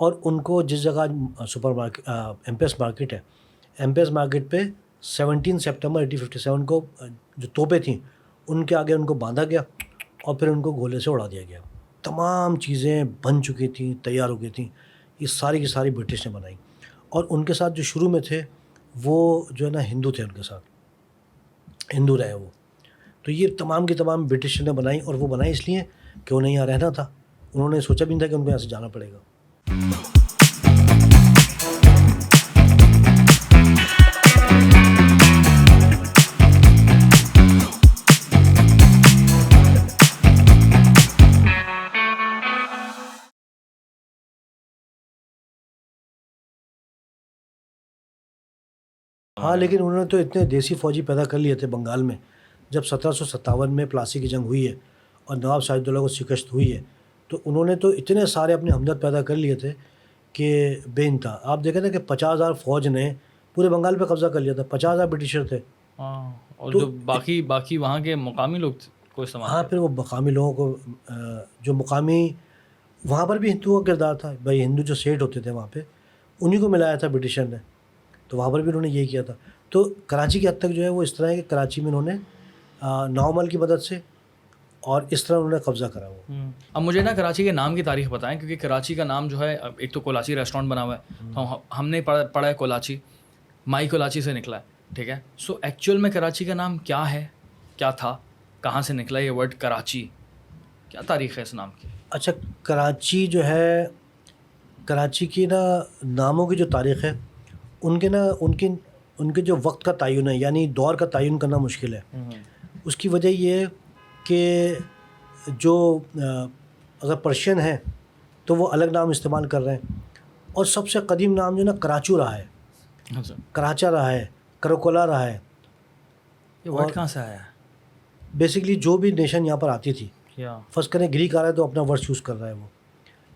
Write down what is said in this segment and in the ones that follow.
اور ان کو جس جگہ سپر مارکیٹ ایمپیس مارکیٹ ہے، ایمپیس مارکیٹ پہ 17 سپٹمبر 1857 کو جو توپیں تھیں ان کے آگے ان کو باندھا گیا اور پھر ان کو گولے سے اڑا دیا گیا. تمام چیزیں بن چکی تھیں، تیار ہو گئی تھیں، یہ ساری کی ساری برٹش نے بنائی. اور ان کے ساتھ جو شروع میں تھے وہ جو ہے نا ہندو تھے، ان کے ساتھ ہندو رہے وہ. تو یہ تمام کی تمام برٹش نے بنائی، اور وہ بنائی اس لیے کہ انہیں یہاں رہنا تھا. انہوں نے سوچا بھی نہیں تھا کہ ان کو یہاں سے جانا پڑے گا. ہاں لیکن انہوں نے تو اتنے دیسی فوجی پیدا کر لیے تھے بنگال میں. جب 1757 میں پلاسی کی جنگ ہوئی ہے اور نواب سراج الدولہ کو شکست ہوئی ہے تو انہوں نے تو اتنے سارے اپنے ہمدرد پیدا کر لیے تھے کہ بے انتہا. آپ دیکھیں نا کہ 50,000 فوج نے پورے بنگال پہ قبضہ کر لیا تھا. 50,000 برٹشر تھے. ہاں، اور جو باقی وہاں کے مقامی لوگ کو استعمال. ہاں پھر وہ مقامی لوگوں کو جو مقامی وہاں پر بھی ہندوؤں کا کردار تھا. بھائی ہندو جو سیٹ ہوتے تھے وہاں پہ انہیں کو ملایا تھا برٹشر نے. تو وہاں پر بھی انہوں نے یہی کیا تھا. تو کراچی کی حد تک جو ہے وہ اس طرح ہے کہ کراچی میں انہوں نے نومل کی مدد سے اور اس طرح انہوں نے قبضہ کرا وہ. اب مجھے نا کراچی کے نام کی تاریخ بتائیں، کیونکہ کراچی کا نام جو ہے ایک تو کولاچی ریسٹورینٹ بنا ہوا ہے، تو ہم نے پڑھا ہے کولاچی، مائی کولاچی سے نکلا ہے، ٹھیک ہے. سو ایکچوئل میں کراچی کا نام کیا ہے، کیا تھا، کہاں سے نکلا یہ ورڈ کراچی، کیا تاریخ ہے اس نام کی؟ اچھا، کراچی جو ہے، کراچی کی نا ناموں کی جو تاریخ ہے ان کے جو وقت کا تعین ہے، یعنی دور کا تعین کرنا مشکل ہے. اس کی وجہ یہ ہے کہ جو اگر پرشین ہیں تو وہ الگ نام استعمال کر رہے ہیں، اور سب سے قدیم نام جو ہے نا کراچو رہا ہے، کراچا رہا ہے، کروکولا رہا ہے. یہ ورڈ کہاں سے آیا ہے؟ بیسکلی جو بھی نیشن یہاں پر آتی تھی، فرض کریں گریک آ رہا ہے تو اپنا ورڈ یوز کر رہا ہے وہ،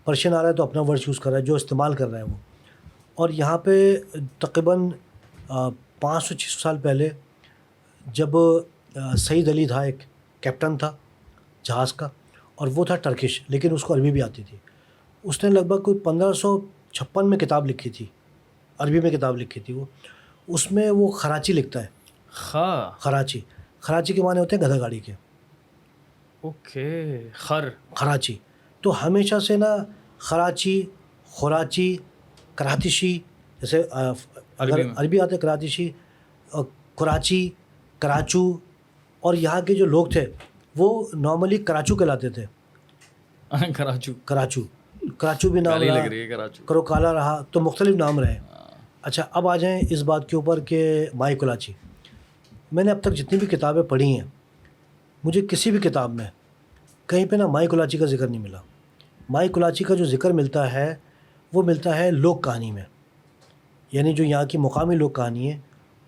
پرشین آ رہا ہے تو اپنا ورڈ یوز کر رہا ہے جو استعمال کر رہا ہے وہ. اور یہاں پہ تقریباً 500-600 سال پہلے جب سعید علی تھا، ایک کیپٹن تھا جہاز کا، اور وہ تھا ٹرکش لیکن اس کو عربی بھی آتی تھی. اس نے لگ بھگ کوئی 1556 میں کتاب لکھی تھی، عربی میں کتاب لکھی تھی وہ. اس میں وہ خراچی لکھتا ہے. خراچی کے معنی ہوتے ہیں گدھا گاڑی کے. اوکے، خراچی. تو ہمیشہ سے نا خراچی، خوراچی، کراتشی، جیسے اگر عربی آتے کراتشی، کراچی، کراچو، اور یہاں کے جو لوگ تھے وہ نارملی کراچو کہلاتے تھے. کراچو بھی نام رہا، کروکالا رہا، تو مختلف نام رہے. اچھا، اب آ جائیں اس بات کے اوپر کہ مائی کولاچی. میں نے اب تک جتنی بھی کتابیں پڑھی ہیں مجھے کسی بھی کتاب میں کہیں پہ نا مائی کولاچی کا ذکر نہیں ملا. مائی کولاچی کا جو ذکر ملتا ہے وہ ملتا ہے لوک کہانی میں، یعنی جو یہاں کی مقامی لوک کہانی ہے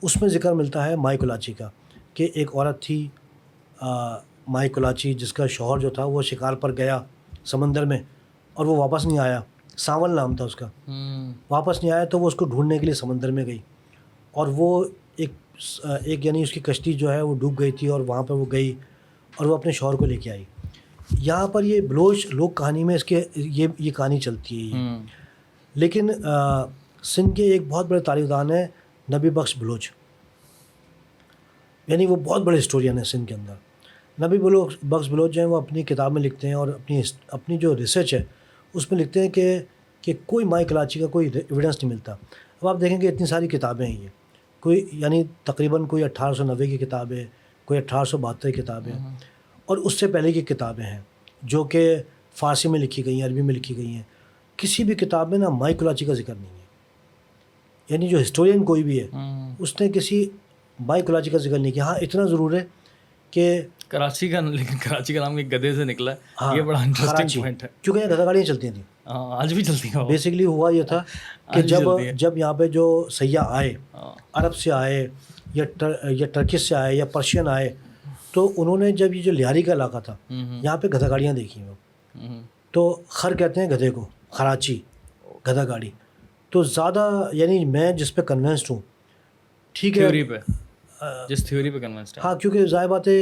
اس میں ذکر ملتا ہے مائی کولاچی کا، کہ ایک عورت تھی مائی کولاچی جس کا شوہر جو تھا وہ شکار پر گیا سمندر میں اور وہ واپس نہیں آیا. ساول نام تھا اس کا. واپس نہیں آیا تو وہ اس کو ڈھونڈنے کے لیے سمندر میں گئی، اور وہ ایک یعنی اس کی کشتی جو ہے وہ ڈوب گئی تھی، اور وہاں پہ وہ گئی اور وہ اپنے شوہر کو لے کے آئی. یہاں پر یہ بلوچ لوک کہانی میں اس کے یہ کہانی چلتی ہے یہ. لیکن سندھ کے ایک بہت بڑے تاریخ دان ہیں نبی بخش بلوچ، یعنی وہ بہت بڑے ہسٹورین ہیں سندھ کے اندر. نبی بخش بلوچ جو ہیں وہ اپنی کتاب میں لکھتے ہیں اور اپنی جو ریسرچ ہے اس میں لکھتے ہیں کہ کوئی مائی کولاچی کا کوئی ایویڈنس نہیں ملتا. اب آپ دیکھیں کہ اتنی ساری کتابیں ہیں، یہ کوئی یعنی تقریباً کوئی 1890 کی کتاب ہے، کوئی 1872 کی کتاب ہے، اور اس سے پہلے کی کتابیں ہیں جو کہ فارسی میں لکھی گئی ہیں، عربی میں لکھی گئی ہیں. کسی بھی کتاب میں نا مائی کولاچی کا ذکر نہیں ہے. یعنی جو ہسٹورین کوئی بھی ہے اس نے کسی مائی کولاچی کا ذکر نہیں کیا. ہاں اتنا ضرور ہے کہ کراچی کا نام ایک گدھے سے نکلا ہے. یہ بڑا انٹرسٹنگ پوائنٹ ہے، کیونکہ یہاں گدھا گاڑیاں چلتی تھیں. آج بھی چلتی ہیں. بیسکلی ہوا یہ تھا کہ جب یہاں پہ جو سیاح آئے، عرب سے آئے یا ٹرکش سے آئے یا پرشین آئے، تو انہوں نے جب یہ جو لیاری کا علاقہ تھا یہاں پہ گدھا گاڑیاں دیکھی ہیں. تو خر کہتے ہیں گدھے کو، خراچی گدھا گاڑی. تو زیادہ یعنی میں جس پہ کنونسڈ ہوں، ٹھیک ہے، جس تھیوری پہ کنونسڈ ہے. ہاں، کیونکہ ظاہر بات ہے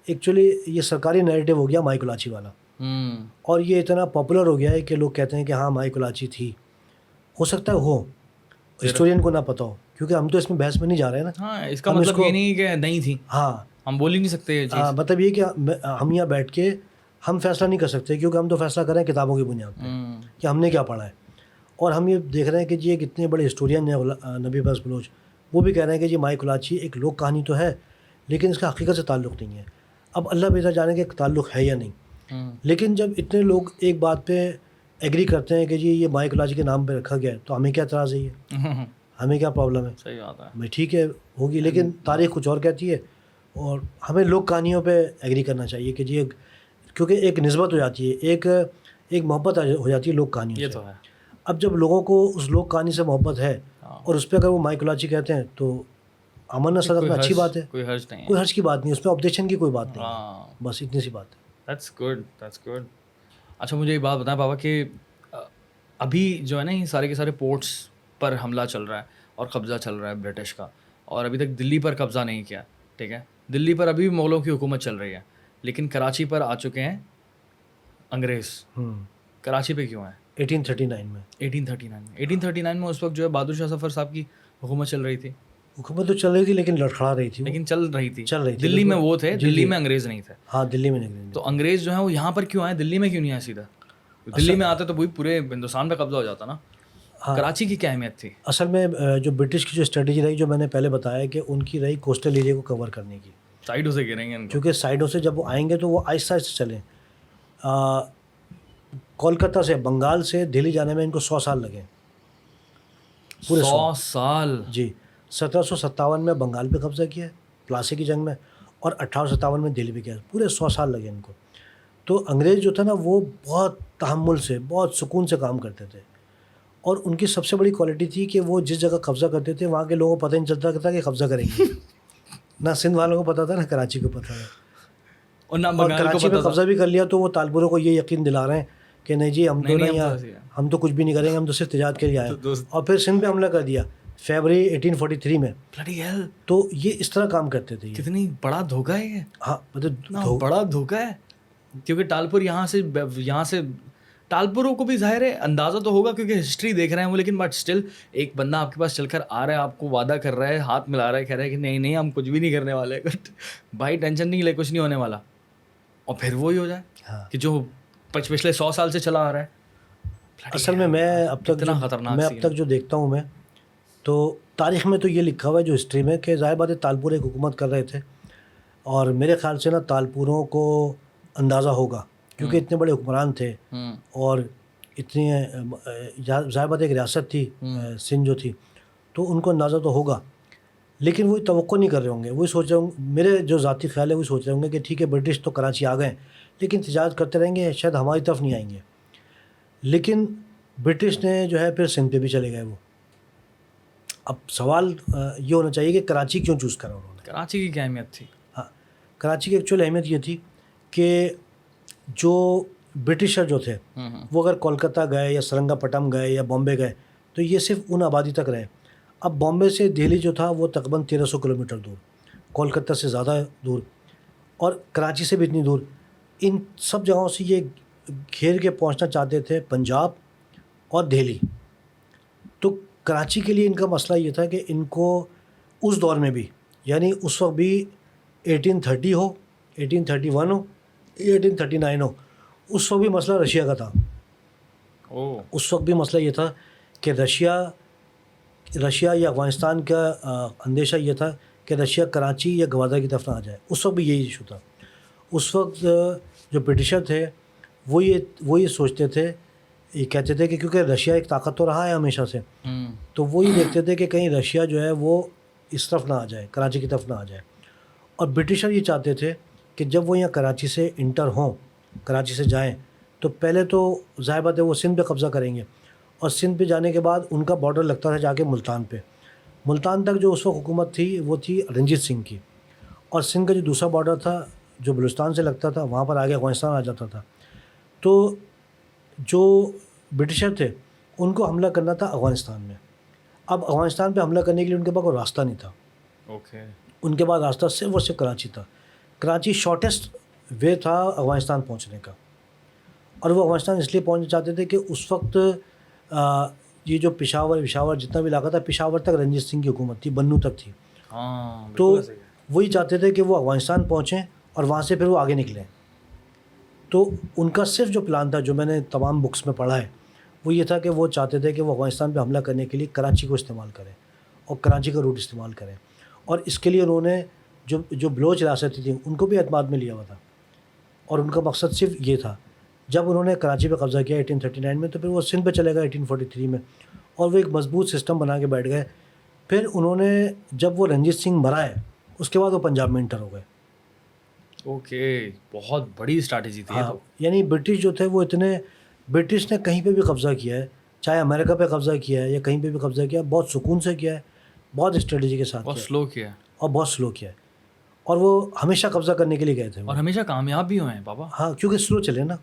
ایکچولی یہ سرکاری نیریٹو ہو گیا مائی کولاچی والا، اور یہ اتنا پاپولر ہو گیا ہے کہ لوگ کہتے ہیں کہ ہاں مائی کولاچی تھی. ہو سکتا ہے ہو, ہسٹورین کو نہ پتہ ہو, کیونکہ ہم تو اس میں بحث میں نہیں جا رہے ہیں نا. ہاں اس کا مطلب یہ نہیں کہ نہیں تھی, ہاں ہم بول ہی نہیں سکتے یہ چیز. مطلب یہ کہ ہم یہاں بیٹھ کے ہم فیصلہ نہیں کر سکتے, کیونکہ ہم تو فیصلہ کریں کتابوں کی بنیاد پہ کہ ہم نے کیا پڑھا ہے. اور ہم یہ دیکھ رہے ہیں کہ جی ایک اتنے بڑے ہسٹورین ہیں نبی عباس بلوچ, وہ بھی کہہ رہے ہیں کہ جی مائی کلاچی ایک لوک کہانی تو ہے لیکن اس کا حقیقت سے تعلق نہیں ہے. اب اللہ بہتر جانے کہ تعلق ہے یا نہیں, لیکن جب اتنے لوگ ایک بات پہ ایگری کرتے ہیں کہ جی یہ مائی کلاچی کے نام پہ رکھا گیا ہے, تو ہمیں کیا اعتراض ہے, یہ ہمیں کیا پرابلم ہے. صحیح بات ہے. بھائی ٹھیک ہے ہوگی, لیکن تاریخ کچھ اور کہتی ہے, اور ہمیں لوک کہانیوں پہ ایگری کرنا چاہیے کہ جی کیونکہ ایک نسبت ہو جاتی ہے, ایک محبت ہو جاتی ہے لوک کہانیوں سے. یہ تو ہے. اب جب لوگوں کو اس لوک کہانی سے محبت ہے اور اس پہ اگر وہ مائی کلاچی کہتے ہیں تو امن صدق میں اچھی بات ہے, کوئی حرج نہیں ہے, کوئی حرج کی بات نہیں, اس میں آبجیکشن کی کوئی بات نہیں ہے, بس اتنی سی بات ہے. That's good, that's good. اچھا مجھے یہ بات بتائیں بابا کہ ابھی جو ہے نا یہ سارے کے سارے پورٹس پر حملہ چل رہا ہے اور قبضہ چل رہا ہے برٹش کا, اور ابھی تک دلی پر قبضہ نہیں کیا, ٹھیک ہے. دلی پر ابھی بھی مغلوں کی حکومت چل رہی ہے, لیکن کراچی پر آ چکے ہیں انگریز. کراچی پہ کیوں ہیں؟ 1839 میں 1839 میں اس وقت جو ہے بہادر شاہ ظفر صاحب کی حکومت چل رہی تھی. حکومت تو چل رہی تھی لیکن لڑکھڑا رہی تھی, لیکن چل رہی تھی. دلی میں وہ تھے, دلی میں انگریز نہیں تھے. ہاں دلی میں نہیں. تو انگریز جو ہیں وہ یہاں پر کیوں آئے, دلی میں کیوں نہیں آئے سیدھا؟ دلی میں آتے تو وہی پورے ہندوستان پہ قبضہ ہو جاتا نا. کراچی کی کیا اہمیت تھی؟ اصل میں جو برٹش کی جو اسٹریٹجی رہی, جو میں نے پہلے بتایا کہ ان کی رہی کوسٹل ایریا کو کور کرنے کی, سائڈوں سے گریں گے, کیونکہ سائڈوں سے جب وہ آئیں گے تو وہ آہستہ آہستہ چلیں. کولکتہ سے بنگال سے دہلی جانے میں ان کو 100 سال لگے, پورے 100 سال. جی 1757 میں بنگال پہ قبضہ کیا ہے پلاسے کی جنگ میں, اور 1857 میں دہلی پہ کیا, پورے 100 سال لگے ان کو. تو انگریز جو تھا نا وہ بہت تحمل سے, بہت سکون سے کام کرتے تھے, اور ان کی سب سے بڑی کوالٹی تھی کہ وہ جس جگہ قبضہ کرتے تھے وہاں کے لوگوں کو پتہ نہیں چلتا تھا کہ قبضہ کریں گے. نہ سندھ والوں کو پتہ تھا, نہ کراچی کو پتہ تھا, اور کراچی میں قبضہ بھی کر لیا تو وہ تالپوروں کو یہ یقین دلا رہے ہیں کہ نہیں جی ہم تو نہیں, ہم تو کچھ بھی نہیں کریں گے, ہم تو صرف تجارت کے لیے آئے. اور پھر سندھ پہ حملہ کر دیا فیبرری 1843 میں. تو یہ اس طرح کام کرتے تھے. کتنی بڑا دھوکہ ہے یہ. ہاں مطلب بڑا دھوکہ ہے, کیونکہ ٹالپور یہاں سے ٹالپوروں کو بھی ظاہر ہے اندازہ تو ہوگا کیونکہ ہسٹری دیکھ رہے ہیں وہ, لیکن بٹ اسٹل ایک بندہ آپ کے پاس چل کر آ رہا ہے, آپ کو وعدہ کر رہا ہے, ہاتھ ملا رہا ہے, کہہ رہا ہے کہ نہیں نہیں ہم کچھ بھی نہیں کرنے والے, بھائی ٹینشن نہیں لے, کچھ نہیں ہونے والا, اور پھر وہی ہو جائے کہ جو پچھلے 100 سال سے چلا آ رہا ہے. اصل میں اب تک جو دیکھتا ہوں میں, تو تاریخ میں تو یہ لکھا ہوا ہے جو ہسٹری میں کہ ظاہر بات ہے تالپور ایک حکومت کر رہے تھے, اور میرے خیال سے نا تالپوروں کو اندازہ ہوگا کیونکہ اتنے بڑے حکمران تھے, اور اتنی ظاہر بات ایک ریاست تھی سندھ جو تھی, تو ان کو اندازہ تو ہوگا, لیکن وہی توقع نہیں کر رہے ہوں گے. وہی سوچ رہے ہوں, میرے جو ذاتی خیال ہے وہی سوچ رہے ہوں گے کہ ٹھیک ہے برٹش تو کراچی آ گئے لیکن تجارت کرتے رہیں گے, شاید ہماری طرف نہیں آئیں گے. لیکن برٹش نے جو ہے پھر سندھ پہ بھی چلے گئے وہ. اب سوال یہ ہونا چاہیے کہ کراچی کیوں چوز کرا انہوں نے, کراچی کی کیا اہمیت تھی؟ ہاں کراچی کی ایکچوئل اہمیت یہ تھی کہ جو برٹشر جو تھے وہ اگر کولکتہ گئے یا سرنگا پٹم گئے یا بامبے گئے تو یہ صرف ان آبادی تک رہے. اب بامبے سے دہلی جو تھا وہ تقریباً 1300 کلومیٹر دور, کولکتہ سے زیادہ دور, اور کراچی سے بھی اتنی دور. ان سب جگہوں سے یہ گھیر کے پہنچنا چاہتے تھے پنجاب اور دہلی. تو کراچی کے لیے ان کا مسئلہ یہ تھا کہ ان کو اس دور میں بھی, یعنی اس وقت بھی 1830 ہو, 1831 ہو, 1839 ہو, اس وقت بھی مسئلہ رشیا کا تھا. اس وقت بھی مسئلہ یہ تھا کہ رشیا یا افغانستان کا اندیشہ یہ تھا کہ رشیا کراچی یا گوادر کی طرف نہ آ جائے. اس وقت بھی یہی ایشو تھا. اس وقت جو برٹشر تھے وہ یہ سوچتے تھے, یہ کہتے تھے کہ کیونکہ رشیا ایک طاقت تو رہا ہے ہمیشہ سے, تو وہ یہ دیکھتے تھے کہ کہیں رشیا جو ہے وہ اس طرف نہ آ جائے, کراچی کی طرف نہ آ جائے. اور برٹشر یہ چاہتے تھے کہ جب وہ یہاں کراچی سے انٹر ہوں, کراچی سے جائیں, تو پہلے تو ظاہر بات ہے وہ سندھ پہ قبضہ کریں گے, اور سندھ پہ جانے کے بعد ان کا بارڈر لگتا تھا جا کے ملتان پہ. ملتان تک جو اس وقت حکومت تھی وہ تھی رنجیت سنگھ کی, اور سندھ کا جو دوسرا بارڈر تھا جو بلوچستان سے لگتا تھا وہاں پر آگے افغانستان آ جاتا تھا. تو جو برٹشر تھے ان کو حملہ کرنا تھا افغانستان میں. اب افغانستان پہ حملہ کرنے کے لیے ان کے پاس کوئی راستہ نہیں تھا. ان کے پاس راستہ صرف اور صرف کراچی تھا. کراچی شارٹیسٹ وے تھا افغانستان پہنچنے کا, اور وہ افغانستان اس لیے پہنچنا چاہتے تھے کہ اس وقت یہ جو پشاور جتنا بھی علاقہ تھا، پشاور تک رنجیت سنگھ کی حکومت تھی، بنو تک تھی. ہاں تو وہی چاہتے تھے کہ وہ افغانستان پہنچیں اور وہاں سے پھر وہ آگے نکلیں. تو ان کا صرف جو پلان تھا، جو میں نے تمام بکس میں پڑھا ہے، وہ یہ تھا کہ وہ چاہتے تھے کہ وہ افغانستان پہ حملہ کرنے کے لیے کراچی کو استعمال کریں اور کراچی کا روٹ استعمال کریں. اور اس کے لیے انہوں نے جو بلوچ ریاستیں تھیں ان کو بھی اعتماد میں لیا ہوا تھا. اور ان کا مقصد صرف یہ تھا. جب انہوں نے کراچی پہ قبضہ کیا 1839 میں، تو پھر وہ سندھ پہ چلے گا 1843 میں، اور وہ ایک مضبوط سسٹم بنا کے بیٹھ گئے. پھر انہوں نے جب وہ رنجیت سنگھ مرا ہے، اس کے بعد وہ پنجاب میں انٹر ہو گئے. اوکے، بہت بڑی اسٹریٹجی تھی. ہاں، یعنی برٹش جو تھے وہ برٹش نے کہیں پہ بھی قبضہ کیا ہے، چاہے امریکہ پہ قبضہ کیا ہے یا کہیں پہ بھی قبضہ کیا ہے، بہت سکون سے کیا ہے، بہت اسٹریٹجی کے ساتھ بہت کیا ہے، سلو کیا ہے اور بہت سلو کیا ہے. اور وہ ہمیشہ قبضہ کرنے کے لیے گئے تھے وہ. اور ہمیشہ کامیاب بھی ہوئے ہیں بابا. ہاں، کیونکہ سلو چلے نا.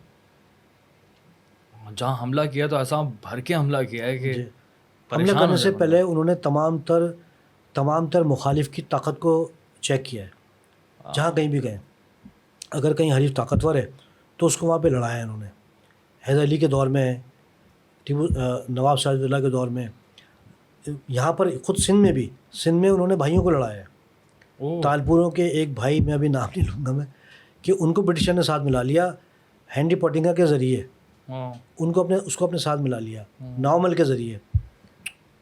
جہاں حملہ کیا تو ایسا بھر کے حملہ کیا ہے کہ جی. حملہ کرنے سے پہلے انہوں نے تمام تر مخالف کی طاقت کو چیک کیا ہے. جہاں کہیں بھی گئے، اگر کہیں حریف طاقتور ہے تو اس کو وہاں پہ لڑایا ہے انہوں نے. حیدر علی کے دور میں، نواب سراج اللہ کے دور میں، یہاں پر خود سندھ میں انہوں نے بھائیوں کو لڑایا ہے. تالپوروں کے ایک بھائی، میں ابھی نام نہیں لوں گا میں، کہ ان کو برٹشر نے ساتھ ملا لیا ہینری پوٹنگا کے ذریعے. اس کو اپنے ساتھ ملا لیا ناؤمل کے ذریعے.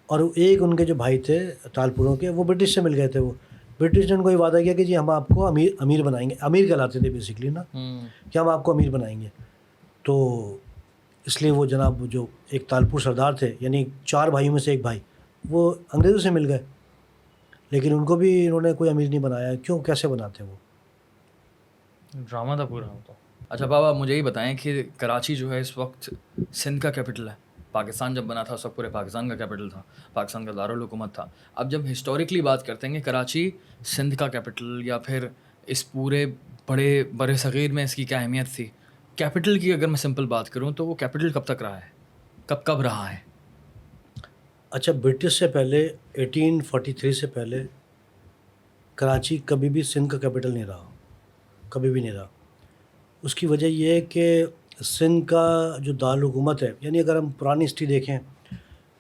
اور ایک ان کے جو بھائی تھے تالپوروں کے، وہ برٹش سے مل گئے تھے. وہ برٹش نے ان کو یہ وعدہ کیا کہ جی ہم آپ کو امیر بنائیں گے. امیر کہلاتے تھے بیسکلی نا، کہ ہم آپ کو امیر بنائیں گے. تو اس لیے وہ جناب جو ایک تالپور سردار تھے، یعنی 4 بھائیوں میں سے ایک بھائی، وہ انگریزوں سے مل گئے. لیکن ان کو بھی انہوں نے کوئی امیر نہیں بنایا. کیوں؟ کیسے بناتے وہ؟ ڈرامہ تھا پورا. اچھا بابا، مجھے یہ بتائیں کہ کراچی جو ہے اس وقت سندھ کا کیپٹل ہے. پاکستان جب بنا تھا اس وقت پورے پاکستان کا کیپٹل تھا، پاکستان کا دارالحکومت تھا. اب جب ہسٹوریکلی بات کرتے ہیں کہ کراچی سندھ کا کیپٹل، یا پھر اس پورے بڑے صغیر میں اس کی کیا اہمیت تھی، کیپٹل کی اگر میں سمپل بات کروں تو وہ کیپٹل کب تک رہا ہے، کب رہا ہے؟ اچھا، برٹش سے پہلے 1843 سے پہلے کراچی کبھی بھی سندھ کا کیپٹل نہیں رہا، کبھی بھی نہیں رہا. اس کی وجہ یہ ہے کہ سندھ کا جو دارالحکومت ہے، یعنی اگر ہم پرانی ہسٹری دیکھیں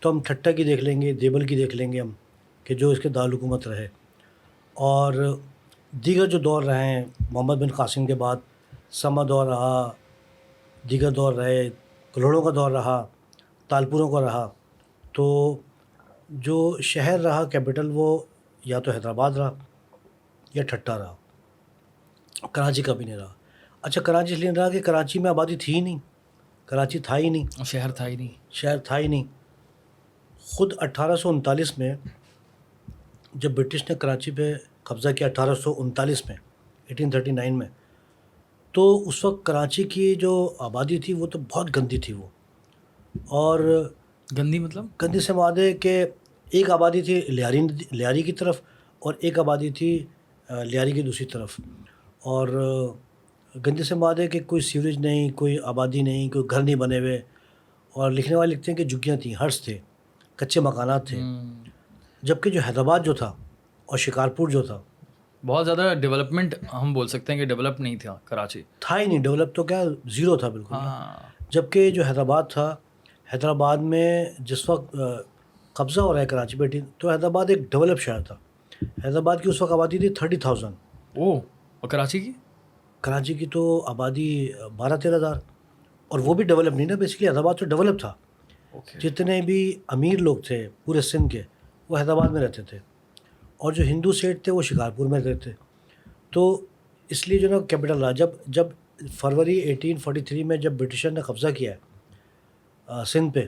تو ہم ٹھٹا کی دیکھ لیں گے، دیبل کی دیکھ لیں گے ہم، کہ جو اس کے دارالحکومت رہے. اور دیگر جو دور رہے ہیں محمد بن قاسم کے بعد، سما دور رہا، دیگر دور رہے، کلوڑوں کا دور رہا، تالپوروں کا رہا. تو جو شہر رہا کیپٹل، وہ یا تو حیدرآباد رہا یا ٹھٹا رہا، کراچی کبھی نہیں رہا. اچھا، کراچی اس لیے رہا کہ کراچی میں آبادی تھی ہی نہیں، کراچی تھا ہی نہیں، شہر تھا ہی نہیں. خود 1839 میں جب برٹش نے کراچی پہ قبضہ کیا، 1839 میں، 1839 میں، تو اس وقت کراچی کی جو آبادی تھی وہ تو بہت گندی تھی وہ. اور گندی مطلب؟ گندی سے مراد ہے کہ ایک آبادی تھی لیاری کی طرف، اور ایک آبادی تھی لیاری کی دوسری طرف. اور گندی سے مراد ہے کہ کوئی سیوریج نہیں، کوئی آبادی نہیں، کوئی گھر نہیں بنے ہوئے. اور لکھنے والے لکھتے ہیں کہ جھگیاں تھیں، ہٹس تھے، کچے مکانات تھے. جبکہ جو حیدرآباد جو تھا اور شکارپور جو تھا، بہت زیادہ ڈیولپمنٹ ہم بول سکتے ہیں کہ ڈیولپ نہیں تھا کراچی. تھا ہی نہیں، ڈیولپ تو کیا، زیرو تھا بالکل. جبکہ جو حیدرآباد تھا، حیدرآباد میں جس وقت قبضہ ہو رہا ہے کراچی پہ، تو حیدرآباد ایک ڈیولپ شہر تھا. حیدرآباد کی اس وقت آبادی تھی 30,000. اور کراچی کی تو آبادی 12-13,000. اور وہ بھی ڈیولپ نہیں نا، بیسکلی حیدرآباد تو ڈیولپ تھا. جتنے بھی امیر لوگ تھے پورے سندھ کے، وہ حیدرآباد میں رہتے تھے، اور جو ہندو سیٹ تھے وہ شکارپور میں رہتے تھے. تو اس لیے جو نا کیپٹل رہا. جب فروری 1843 میں جب برٹشر نے قبضہ کیا ہے سندھ پہ،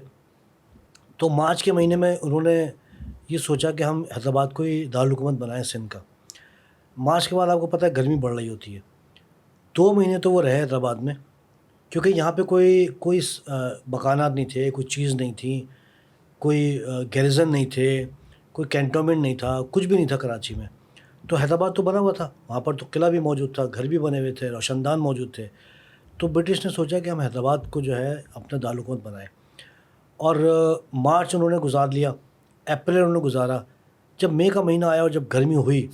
تو مارچ کے مہینے میں انہوں نے یہ سوچا کہ ہم حیدرآباد کو ہی دارالحکومت بنائیں سندھ کا. مارچ کے بعد آپ کو پتہ ہے گرمی بڑھ رہی ہوتی ہے. 2 مہینے تو وہ رہے حیدرآباد میں، کیونکہ یہاں پہ کوئی مکانات نہیں تھے، کوئی چیز نہیں تھی، کوئی گیریزن نہیں تھے، کوئی کینٹونمنٹ نہیں تھا، کچھ بھی نہیں تھا کراچی میں. تو حیدرآباد تو بنا ہوا تھا، وہاں پر تو قلعہ بھی موجود تھا، گھر بھی بنے ہوئے تھے، روشن دان موجود تھے. تو برٹش نے سوچا کہ ہم حیدرآباد کو جو ہے اپنا دارالحکومت بنائیں. اور مارچ انہوں نے گزار لیا، اپریل انہوں نے گزارا. جب مئی کا مہینہ آیا اور جب گرمی ہوئی،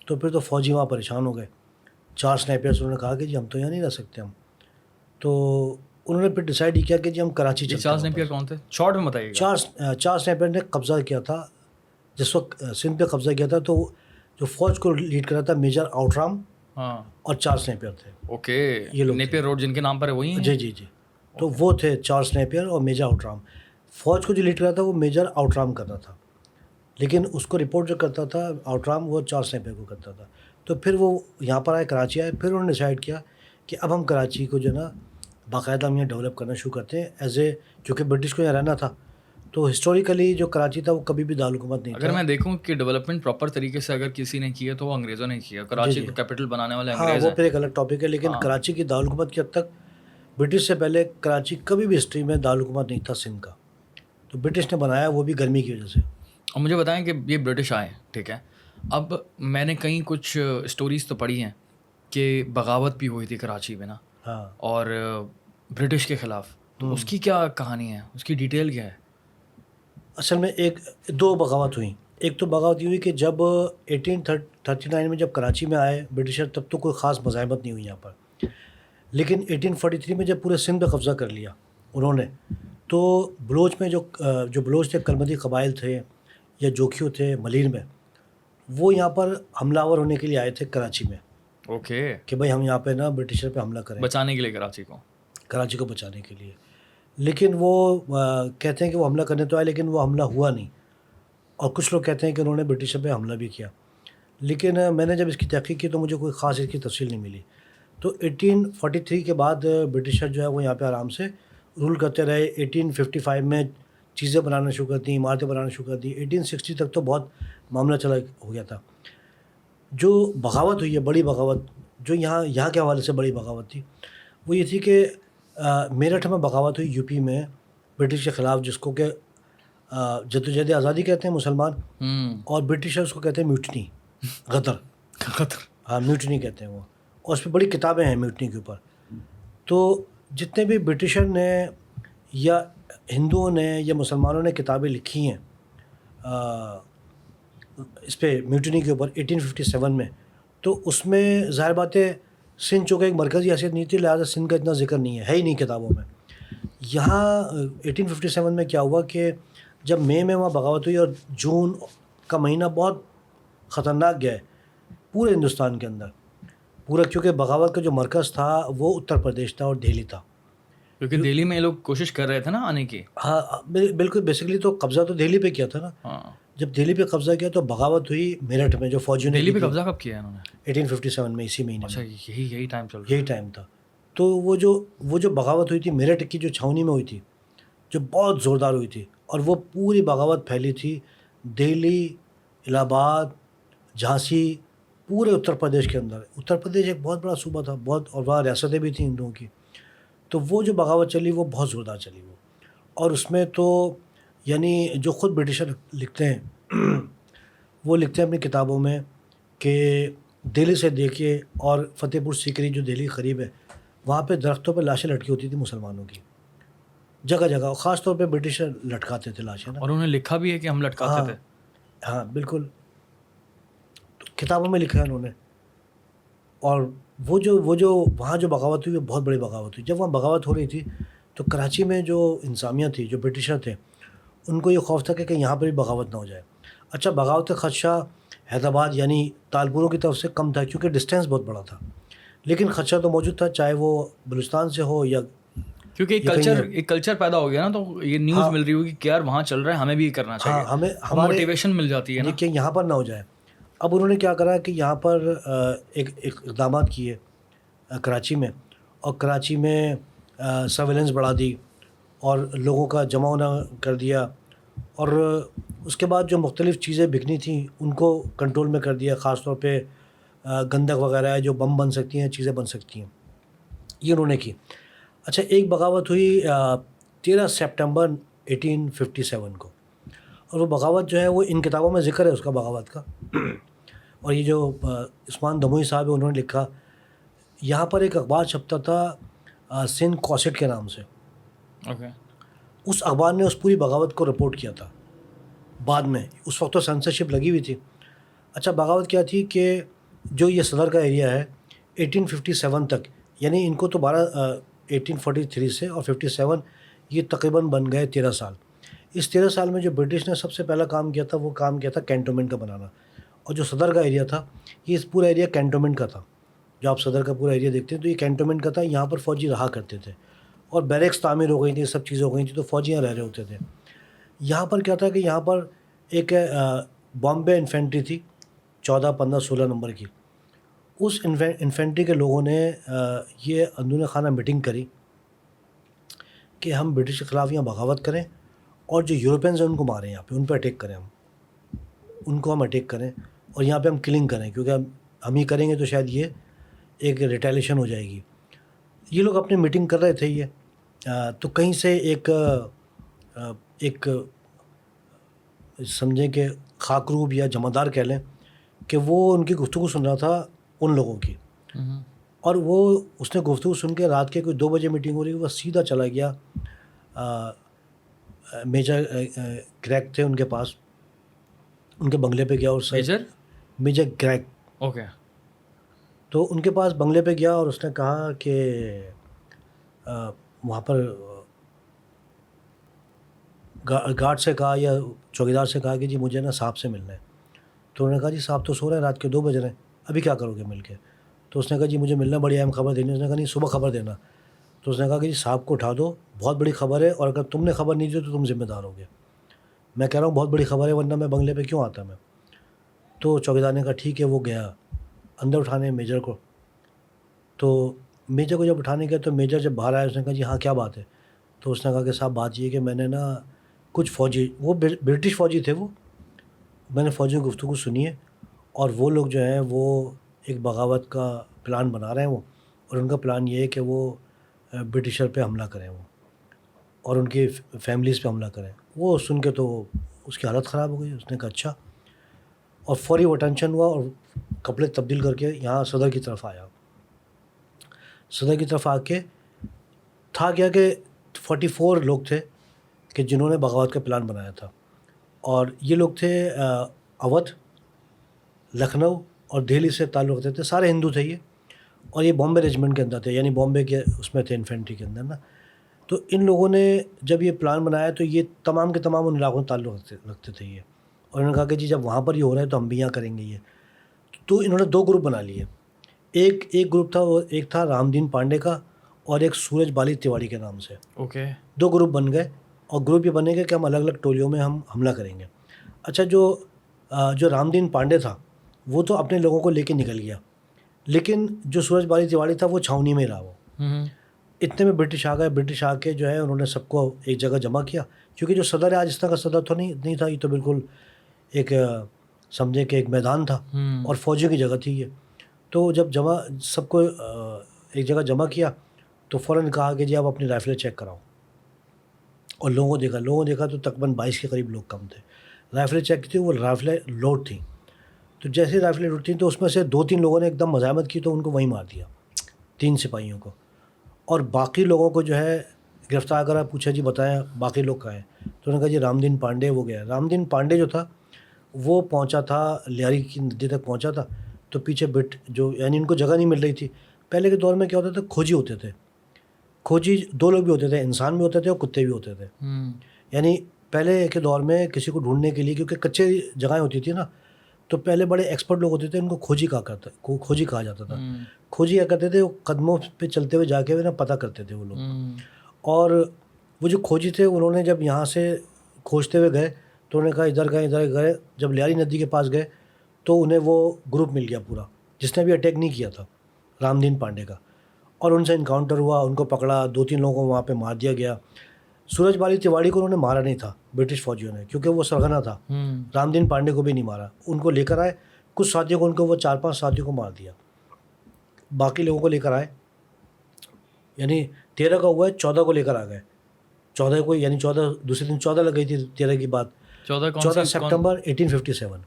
تو پھر تو فوجی وہاں پریشان ہو گئے. 4 سنائپرز انہوں نے کہا کہ جی ہم تو یہاں نہیں رہ سکتے ہم. تو انہوں نے پھر ڈیسائیڈ کیا کہ جی ہم کراچی چلتے ہیں. چارلس نیپیر کون تھے؟ شارٹ میں بتائیے. چارلس نیپیر نے قبضہ کیا تھا جس وقت سندھ پہ قبضہ کیا تھا، تو جو فوج کو لیڈ کرا تھا میجر آؤٹرام اور چارلس نیپیر تھے. اوکے، یہ لوگ نیپیر روڈ جن کے نام پر ہے وہی ہیں؟ جی. تو وہ تھے چارلس نیپیر اور میجر آؤٹرام. فوج کو جو لیڈ کرا تھا وہ میجر آؤٹرام کرتا تھا، لیکن اس کو رپورٹ جو کرتا تھا آؤٹرام وہ چارلس نیپیر کو کرتا تھا. تو پھر وہ یہاں پر آئے، کراچی آئے. پھر انہوں نے ڈیسائیڈ کیا کہ اب ہم کراچی کو جو ہے نا باقاعدہ ہم یہاں ڈیولپ کرنا شروع کرتے ہیں ایز اے، کیونکہ برٹش کو یہاں رہنا تھا. تو ہسٹوریکلی جو کراچی تھا وہ کبھی بھی دارالحکومت نہیں تھا. اگر میں دیکھوں کہ ڈیولپمنٹ پراپر طریقے سے اگر کسی نے کیا تو وہ انگریزوں نے کیا. کراچی کو کیپٹل بنانے والے انگریز ہیں. ہاں وہ پھر ایک الگ ٹاپک ہے، لیکن کراچی کی دارالحکومت کی حد تک برٹش سے پہلے کراچی کبھی بھی ہسٹری میں دارالحکومت نہیں تھا سندھ کا. تو برٹش نے بنایا، وہ بھی گرمی کی وجہ سے. اور مجھے بتائیں کہ یہ برٹش آئے، ٹھیک ہے، اب میں نے کہیں کچھ اسٹوریز تو پڑھی ہیں کہ بغاوت بھی ہوئی تھی کراچی میں نا، ہاں، اور برٹش کے خلاف. تو اس کی کیا کہانی ہے، اس کی ڈیٹیل کیا ہے؟ اصل میں دو بغاوت ہوئیں. ایک تو بغاوت یہ ہوئی کہ جب 1839 میں جب کراچی میں آئے برٹشر، تب تو کوئی خاص مزاحمت نہیں ہوئی یہاں پر. لیکن 1843 میں جب پورے سندھ پہ قبضہ کر لیا انہوں نے، تو بلوچ میں جو بلوچ تھے، کلمدی قبائل تھے یا جوکھیو تھے ملیر میں، وہ یہاں پر حملہ آور ہونے کے لیے آئے تھے کراچی میں. اوکے، کہ بھائی ہم یہاں پہ نا برٹشر پہ حملہ کریں، بچانے کے لیے کراچی کو بچانے کے لیے. لیکن وہ کہتے ہیں کہ وہ حملہ کرنے تو آئے، لیکن وہ حملہ ہوا نہیں. اور کچھ لوگ کہتے ہیں کہ انہوں نے برٹشر پہ حملہ بھی کیا. لیکن میں نے جب اس کی تحقیق کی تو مجھے کوئی خاص اس کی تفصیل نہیں ملی. تو 1843 کے بعد برٹشر جو ہے وہ یہاں پہ آرام سے رول کرتے رہے. 1855 میں چیزیں بنانا شروع کر دیں، عمارتیں بنانا شروع کر دیں. 1860 تک تو بہت معاملہ چلا ہو گیا تھا. جو بغاوت ہوئی ہے، بڑی بغاوت جو یہاں کے حوالے سے بڑی بغاوت تھی، وہ یہ تھی کہ میرٹھ میں بغاوت ہوئی، یو پی میں، برٹش کے خلاف، جس کو کہ جدوجہد آزادی کہتے ہیں مسلمان، اور برٹشرز کو کہتے ہیں میوٹنی، غدر. ہاں، میوٹنی کہتے ہیں وہ. اور اس پہ بڑی کتابیں ہیں میوٹنی کے اوپر. تو جتنے بھی برٹشر نے یا ہندوؤں نے یا مسلمانوں نے کتابیں لکھی ہیں اس پہ میوٹنی کے اوپر 1857 میں، تو اس میں ظاہر بات ہے سندھ چونکہ ایک مرکزی حیثیت نہیں تھی، لہٰذا سندھ کا اتنا ذکر نہیں ہے ہی نہیں کتابوں میں. یہاں 1857 میں کیا ہوا کہ جب مئی میں وہاں بغاوت ہوئی، اور جون کا مہینہ بہت خطرناک گیا ہے پورے ہندوستان کے اندر پورا، کیونکہ بغاوت کا جو مرکز تھا وہ اتر پردیش تھا اور دہلی تھا. کیونکہ دہلی میں یہ لوگ کوشش کر رہے تھے نا آنے کی. ہاں بالکل، بیسیکلی تو قبضہ تو دہلی پہ کیا تھا نا. جب دہلی پہ قبضہ کیا تو بغاوت ہوئی میرٹھ میں، جو فوجیوں نے. دہلی پہ قبضہ کب کیا انہوں نے؟ 1857 میں، اسی مہینے. اچھا، یہی ٹائم چل رہا، یہی ٹائم تھا. تو وہ جو بغاوت ہوئی تھی میرٹھ کی جو چھاونی میں ہوئی تھی، جو بہت زوردار ہوئی تھی، اور وہ پوری بغاوت پھیلی تھی دہلی، الہ آباد، جھانسی، پورے اتر پردیش کے اندر. اتر پردیش ایک بہت بڑا صوبہ تھا، اور وہاں ریاستیں بھی تھیں ہندوؤں کی. تو وہ جو بغاوت چلی وہ بہت زوردار چلی وہ. اور اس میں تو یعنی جو خود برٹشر لکھتے ہیں وہ لکھتے ہیں اپنی کتابوں میں کہ دہلی سے دیکھیے، اور فتح پور سیکری جو دہلی قریب ہے، وہاں پہ درختوں پہ لاشیں لٹکی ہوتی تھیں مسلمانوں کی، جگہ جگہ. اور خاص طور پہ برٹشر لٹکاتے تھے لاشیں نا. اور انہوں نے لکھا بھی ہے کہ ہم لٹکاتے تھے. ہاں بالکل، کتابوں میں لکھا ہے انہوں نے. اور وہ جو وہاں جو بغاوت ہوئی وہ بہت بڑی بغاوت ہوئی. جب وہاں بغاوت ہو رہی تھی تو کراچی میں جو انتظامیہ تھی، جو برٹشر تھے، ان کو یہ خوف تھا کہ یہاں پر بھی بغاوت نہ ہو جائے. اچھا، بغاوت کا خدشہ حیدرآباد یعنی تالپوروں کی طرف سے کم تھا کیونکہ ڈسٹینس بہت بڑا تھا، لیکن خدشہ تو موجود تھا، چاہے وہ بلوچستان سے ہو یا، کیونکہ ایک کلچر پیدا ہو گیا نا. تو یہ نیوز مل رہی ہوگی کہ یار وہاں چل رہا ہے، ہمیں بھی کرنا چاہیے. ہاں، ہمیں موٹیویشن مل جاتی ہے نا کہ یہاں پر نہ ہو جائے. اب انہوں نے کیا کرا کہ یہاں پر ایک اقدامات کیے کراچی میں، اور کراچی میں سرویلنس بڑھا دی اور لوگوں کا جمع ہونا کر دیا. اور اس کے بعد جو مختلف چیزیں بکنی تھیں ان کو کنٹرول میں کر دیا، خاص طور پہ گندک وغیرہ ہے جو بم بن سکتی ہیں، چیزیں بن سکتی ہیں، یہ انہوں نے کی. اچھا، ایک بغاوت ہوئی 13 سپٹمبر 1857 کو، اور وہ بغاوت جو ہے وہ ان کتابوں میں ذکر ہے اس کا، بغاوت کا. اور یہ جو عثمان دموی صاحب ہے انہوں نے لکھا، یہاں پر ایک اخبار چھپتا تھا سندھ کوسٹ کے نام سے. اس اخبار نے اس پوری بغاوت کو رپورٹ کیا تھا بعد میں. اس وقت تو سینسرشپ لگی ہوئی تھی. اچھا، بغاوت کیا تھی کہ جو یہ صدر کا ایریا ہے 1857 تک، یعنی ان کو تو 1843 سے اور 57 یہ تقریباً بن گئے 13 سال. اس 13 سال میں جو برٹش نے سب سے پہلا کام کیا تھا وہ کام کیا تھا کینٹونمنٹ کا بنانا. اور جو صدر کا ایریا تھا یہ اس پورا ایریا کینٹونمنٹ کا تھا. جو آپ صدر کا پورا ایریا دیکھتے ہیں تو یہ کینٹونمنٹ کا تھا. یہاں پر فوجی رہا کرتے تھے اور بیریکس تعمیر ہو گئی تھی, سب چیزیں ہو گئی تھیں, تو فوجیاں رہ رہے ہوتے تھے. یہاں پر کیا تھا کہ یہاں پر ایک بامبے انفینٹری تھی 14, 15, 16 نمبر کی. اس انفینٹری کے لوگوں نے یہ اندرون خانہ میٹنگ کری کہ ہم برٹش کے خلاف یہاں بغاوت کریں اور جو یورپینز ہیں ان کو ماریں, یہاں پہ ان پہ اٹیک کریں, ان کو ہم اٹیک کریں اور یہاں پہ ہم کلنگ کریں, کیونکہ ہم یہ کریں گے تو شاید یہ ایک ریٹیلیشن ہو جائے گی. یہ لوگ اپنی میٹنگ کر رہے تھے. یہ تو کہیں سے ایک سمجھیں کہ خاکروب یا جمعدار کہہ لیں کہ وہ ان کی گفتگو سن رہا تھا ان لوگوں کی, اور اس نے گفتگو سن کے رات کے کوئی 2 بجے میٹنگ ہو رہی, وہ سیدھا چلا گیا میجر گریگ تھے ان کے پاس, ان کے بنگلے پہ گیا. اور میجر گریگ, اوکے, تو ان کے پاس بنگلے پہ گیا اور اس نے کہا کہ وہاں پر گارڈ سے کہا یا چوکیدار سے کہا کہ جی مجھے نا صاحب سے ملنا ہے. تو انہوں نے کہا جی صاحب تو سو رہے ہیں, رات کے 2 بج رہے ہیں, ابھی کیا کرو گے مل کے. تو اس نے کہا جی مجھے ملنا, بڑی اہم خبر دینی. اس نے کہا نہیں صبح خبر دینا. تو اس نے کہا کہ جی صاحب کو اٹھا دو, بہت بڑی خبر ہے, اور اگر تم نے خبر نہیں دی تو تم ذمہ دار ہوگے. میں کہہ رہا ہوں بہت بڑی خبر ہے, ورنہ میں بنگلے پہ کیوں آتا میں. تو چوکیدار نے کہا ٹھیک ہے. وہ گیا اندر اٹھانے میجر کو. تو میجر کو جب اٹھانے گیا تو میجر جب باہر آیا اس نے کہا جی ہاں کیا بات ہے. تو اس نے کہا کہ صاحب بات یہ کہ میں نے نا کچھ فوجی, وہ برٹش فوجی تھے, وہ میں نے فوجیوں کی گفتگو سنی ہے, اور وہ لوگ جو ہیں وہ ایک بغاوت کا پلان بنا رہے ہیں وہ, اور ان کا پلان یہ ہے کہ وہ برٹشر پہ حملہ کریں وہ, اور ان کی فیملیز پہ حملہ کریں. وہ سن کے تو اس کی حالت خراب ہو گئی. اس نے کہا اچھا, اور فوری وہ ٹینشن ہوا اور کپڑے تبدیل کر کے یہاں صدر کی طرف آیا. صدر کی طرف آ کے تھا کیا کہ 44 لوگ تھے کہ جنہوں نے بغاوت کا پلان بنایا تھا, اور یہ لوگ تھے اودھ, لکھنؤ اور دہلی سے تعلق رکھتے تھے. سارے ہندو تھے یہ, اور یہ بامبے ریجمنٹ کے اندر تھے, یعنی بامبے کے اس میں تھے انفینٹری کے اندر نا. تو ان لوگوں نے جب یہ پلان بنایا تو یہ تمام کے تمام ان علاقوں سے تعلق رکھتے تھے یہ, اور انہوں نے کہا کہ جی جب وہاں پر یہ ہو رہا ہے تو ہم بھی یہاں کریں گے یہ. تو انہوں نے 2 گروپ بنا لیے. ایک گروپ تھا, وہ ایک تھا رام دین پانڈے کا, اور ایک سورج بالی تیواڑی کے نام سے. اوکے, 2 گروپ بن گئے, اور گروپ یہ بنے گا کہ ہم الگ الگ ٹولیوں میں ہم حملہ کریں گے. اچھا, جو رام دین پانڈے تھا وہ تو اپنے لوگوں کو لے کے نکل گیا, لیکن جو سورج بالی تیواڑی تھا وہ چھاؤنی میں رہا. وہ اتنے میں برٹش آ گئے. برٹش آ کے جو ہے انہوں نے سب کو ایک جگہ جمع کیا, کیونکہ جو صدر ہے آج اس طرح کا صدر تو نہیں تھا, یہ تو بالکل ایک سمجھے کہ ایک میدان تھا اور فوجیوں کی جگہ تھی یہ. تو جب سب کو ایک جگہ جمع کیا تو فوراً کہا کہ جی آپ اپنی رائفلیں چیک کراؤ, اور لوگوں دیکھا تو تقریباً 22 کے قریب لوگ کم تھے. رائفلیں چیک کی تھی, وہ رائفلیں لوڈ تھیں. تو جیسے رائفلیں لوڈ تھیں تو اس میں سے 2-3 لوگوں نے ایک دم مزاحمت کی تو ان کو وہیں مار دیا, 3 سپاہیوں کو. اور باقی لوگوں کو جو ہے گرفتار کرا, پوچھا جی بتائیں باقی لوگ کہاں ہیں. تو انہوں نے کہا جی رام دین پانڈے وہ گیا. رام دین پانڈے جو تھا وہ پہنچا تھا لیاری کی ندی تک پہنچا تھا, تو پیچھے یعنی ان کو جگہ نہیں مل رہی تھی. پہلے کے دور میں کیا ہوتا تھا, کھوجی ہوتے تھے. کھوجی 2 لوگ بھی ہوتے تھے, انسان بھی ہوتے تھے اور کتے بھی ہوتے تھے. یعنی پہلے کے دور میں کسی کو ڈھونڈنے کے لیے, کیونکہ کچے جگہیں ہوتی تھی نا, تو پہلے بڑے ایکسپرٹ لوگ ہوتے تھے, ان کو کھوجی کہا جاتا تھا. کھوجی کیا کرتے تھے, وہ قدموں پہ چلتے ہوئے جا کے نا پتہ کرتے تھے وہ لوگ. اور وہ جو کھوجی تھے انہوں نے جب یہاں سے کھوجتے ہوئے گئے تو انہوں نے کہا ادھر گئے. جب لیاری ندی کے پاس گئے تو انہیں وہ گروپ مل گیا پورا, جس نے بھی اٹیک نہیں کیا تھا, رام دین پانڈے کا. اور ان سے انکاؤنٹر ہوا, ان کو پکڑا, 2-3 لوگوں کو وہاں پہ مار دیا گیا. سورج بالی تیواڑی کو انہوں نے مارا نہیں تھا برٹش فوجیوں نے, کیونکہ وہ سرغنہ تھا. رام دین پانڈے کو بھی نہیں مارا, ان کو لے کر آئے. کچھ ساتھیوں کو, ان کو وہ 4-5 ساتھیوں کو مار دیا. باقی لوگوں کو لے کر آئے, یعنی 13 کا ہوا ہے, 14 کو لے کر آ گئے. 14 کو, یعنی 14 دوسرے دن 14 لگ گئی تھی 13 کی بات. 14 سپٹمبر 1857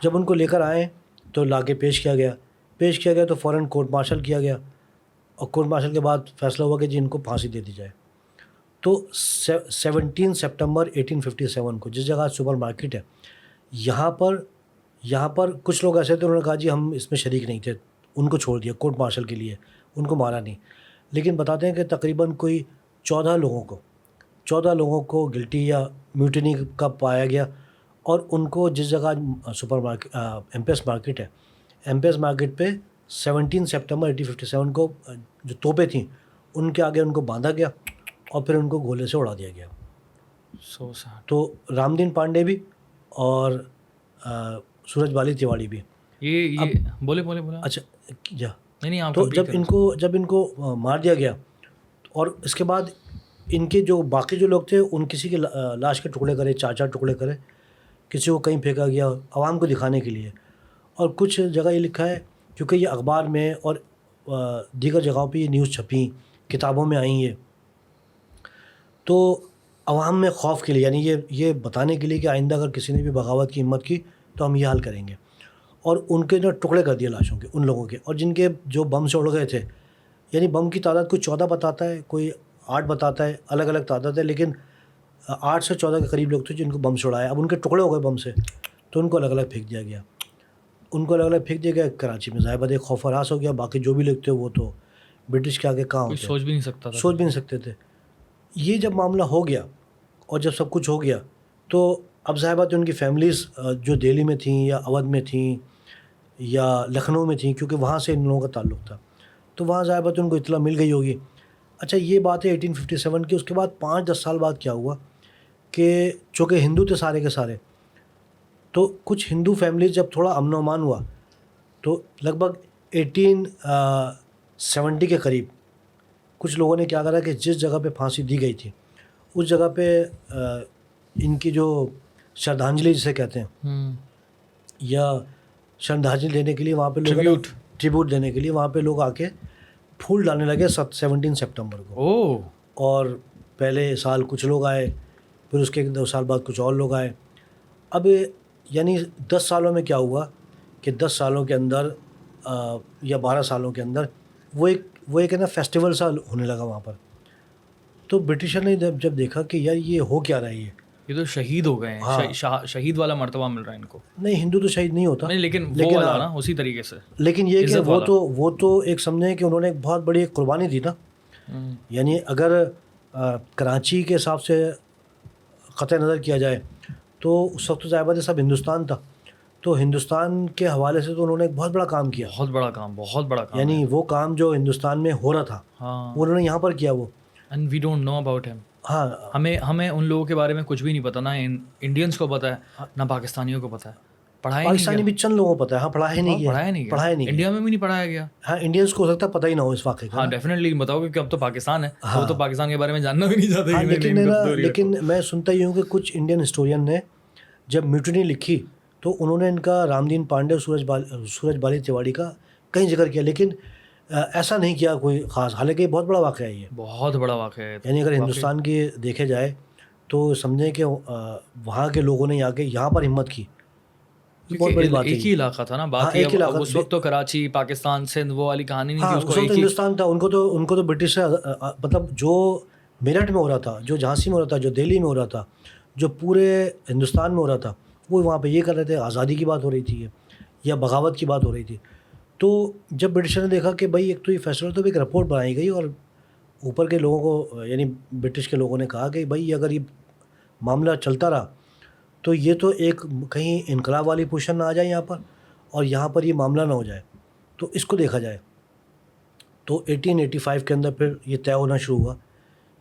جب ان کو لے کر آئے تو لا کے پیش کیا گیا تو فوراً کورٹ مارشل کیا گیا, اور کورٹ مارشل کے بعد فیصلہ ہوا کہ جی ان کو پھانسی دے دی جائے. تو 17 سپٹمبر 1857 کو جس جگہ سپر مارکیٹ ہے یہاں پر کچھ لوگ ایسے تھے, انہوں نے کہا جی ہم اس میں شریک نہیں تھے, ان کو چھوڑ دیا کورٹ مارشل کے لیے, ان کو مارا نہیں. لیکن بتاتے ہیں کہ تقریباً کوئی 14 لوگوں کو گلٹی یا میوٹینی کا پایا گیا، اور ان کو جس جگہ super market M P S market ہے، ایم پی ایس مارکیٹ پہ 17 سپٹمبر 1857 کو جو توپیں تھیں ان کے آگے ان کو باندھا گیا اور پھر ان کو گولے سے اڑا دیا گیا. سو سیڈ. تو رام دین پانڈے بھی اور سورج بالی تیواڑی بھی. یہ بولے. اچھا جا. نہیں آپ تو جب ان کو مار دیا گیا، اور اس کے بعد ان کے جو باقی جو لوگ تھے ان کسی کے لاش کے ٹکڑے کرے، 4 ٹکڑے کرے، کسی کو کہیں پھینکا گیا عوام کو دکھانے کے لیے. اور کچھ جگہ یہ لکھا ہے کیونکہ یہ اخبار میں اور دیگر جگہوں پہ یہ نیوز چھپیں، کتابوں میں آئیں، یہ تو عوام میں خوف کے لیے، یعنی یہ بتانے کے لیے کہ آئندہ اگر کسی نے بھی بغاوت کی ہمت کی تو ہم یہ حال کریں گے. اور ان کے جو ٹکڑے کر دیے لاشوں کے، ان لوگوں کے، اور جن کے جو بم سے اڑ گئے تھے. یعنی بم کی تعداد کوئی 14 بتاتا ہے، کوئی 8 بتاتا ہے، الگ الگ تعداد ہے، لیکن 8 سے 14 کے قریب لوگ تھے جن کو بم سے اڑایا. اب ان کے ٹکڑے ہو گئے بم سے، تو ان کو الگ الگ پھینک دیا گیا. کراچی میں ظاہر بات ایک خوف و ہراس ہو گیا. باقی جو بھی لوگ تھے وہ تو برٹش کے آگے کہاں ہوتے، سوچ بھی نہیں سکتے تھے. یہ جب معاملہ ہو گیا اور جب سب کچھ ہو گیا تو اب ظاہر بات ان کی فیملیز جو دہلی میں تھیں یا اودھ میں تھیں یا لکھنؤ میں تھیں، کیونکہ وہاں سے ان لوگوں کا تعلق تھا، تو وہاں ظاہر بات ان کو اطلاع مل گئی ہوگی. اچھا یہ بات ہے 1857 کی. اس کے بعد 5-10 سال بعد کیا ہوا کہ چونکہ ہندو تھے سارے کے سارے، تو کچھ ہندو فیملیز جب تھوڑا امن و امان ہوا تو لگ بھگ 1870 کے قریب کچھ لوگوں نے کیا کرا کہ جس جگہ پہ پھانسی دی گئی تھی اس جگہ پہ ان کی جو شردھانجلی جسے کہتے ہیں، یا شردھانجلی دینے کے لیے وہاں پہ لوگ ٹریبیوٹ دینے کے لیے وہاں پہ لوگ آ کے پھول ڈالنے لگے 17 سپٹمبر کو. اور پہلے سال کچھ لوگ آئے، پھر اس کے 2 سال بعد کچھ اور لوگ آئے. اب یعنی 10 سالوں میں کیا ہوا کہ 10 سالوں کے اندر یا 12 سالوں کے اندر وہ ایک ہے نا فیسٹیول سا ہونے لگا وہاں پر. تو برٹشر نے جب دیکھا کہ یار یہ ہو کیا رہا ہے، یہ تو شہید ہو گئے ہیں. شہید والا مرتبہ مل رہا ہے ان کو. نہیں ہندو تو شہید نہیں ہوتا، لیکن وہ والا نا اسی طریقے سے. لیکن یہ کہ وہ تو ایک سمجھیں کہ انہوں نے ایک بہت بڑی ایک قربانی دی نا. یعنی اگر کراچی کے حساب سے قطع نظر کیا جائے تو اس وقت ظاہر بات سب ہندوستان تھا، تو ہندوستان کے حوالے سے تو انہوں نے ایک بہت بڑا کام کیا. بہت بڑا کام. یعنی وہ کام جو ہندوستان میں ہو رہا تھا وہ انہوں نے یہاں پر کیا. وہ and we don't know about ہم. ہاں ہمیں ان لوگوں کے بارے میں کچھ بھی نہیں پتا، نہ انڈینس کو پتا ہے نہ پاکستانیوں کو پتا ہے. پاکستانی بھی چند لوگوں کو پتا ہے. ہاں پڑھایا نہیں، انڈیا میں بھی نہیں پڑھایا گیا. ہاں انڈینس کو ہو سکتا ہے پتہ ہی نہ ہو اس واقعے کا. ہاں ڈیفینیٹلی بتاؤ کہ اب تو پاکستان ہے، وہ تو پاکستان کے بارے میں جاننا بھی نہیں چاہتے. لیکن میں سنتا ہی ہوں کہ کچھ انڈین ہسٹورین نے جب میوٹنی لکھی تو انہوں نے ان کا رام دین پانڈے اور سورج بالی تیواڑی کا کہیں ذکر کیا، لیکن ایسا نہیں کیا کوئی خاص. حالانکہ یہ بہت بڑا واقعہ ہے، یہ بہت بڑا واقعہ ہے. یعنی اگر ہندوستان کی دیکھے جائے تو سمجھیں کہ وہاں کے لوگوں نے یہاں پر ہمت کی. ایک ہی علاقہ تھا نا، بات اس وقت تو کراچی پاکستان سندھ وہ والی کہانی نہیں تھی. اس وقت ہندوستان تھا. ان کو تو برٹش سے مطلب جو میرٹھ میں ہو رہا تھا، جو جھانسی میں ہو رہا تھا، جو دہلی میں ہو رہا تھا، جو پورے ہندوستان میں ہو رہا تھا، وہ وہاں پہ یہ کر رہے تھے. آزادی کی بات ہو رہی تھی یا بغاوت کی بات ہو رہی تھی. تو جب برٹشر نے دیکھا کہ بھائی ایک تو یہ فیصلہ، تو ایک رپورٹ بنائی گئی اور اوپر کے لوگوں کو یعنی برٹش کے لوگوں نے کہا کہ بھائی اگر یہ معاملہ چلتا رہا تو یہ تو ایک کہیں انقلاب والی پوزیشن نہ آ جائے یہاں پر، اور یہاں پر یہ معاملہ نہ ہو جائے، تو اس کو دیکھا جائے. تو 1885 کے اندر پھر یہ طے ہونا شروع ہوا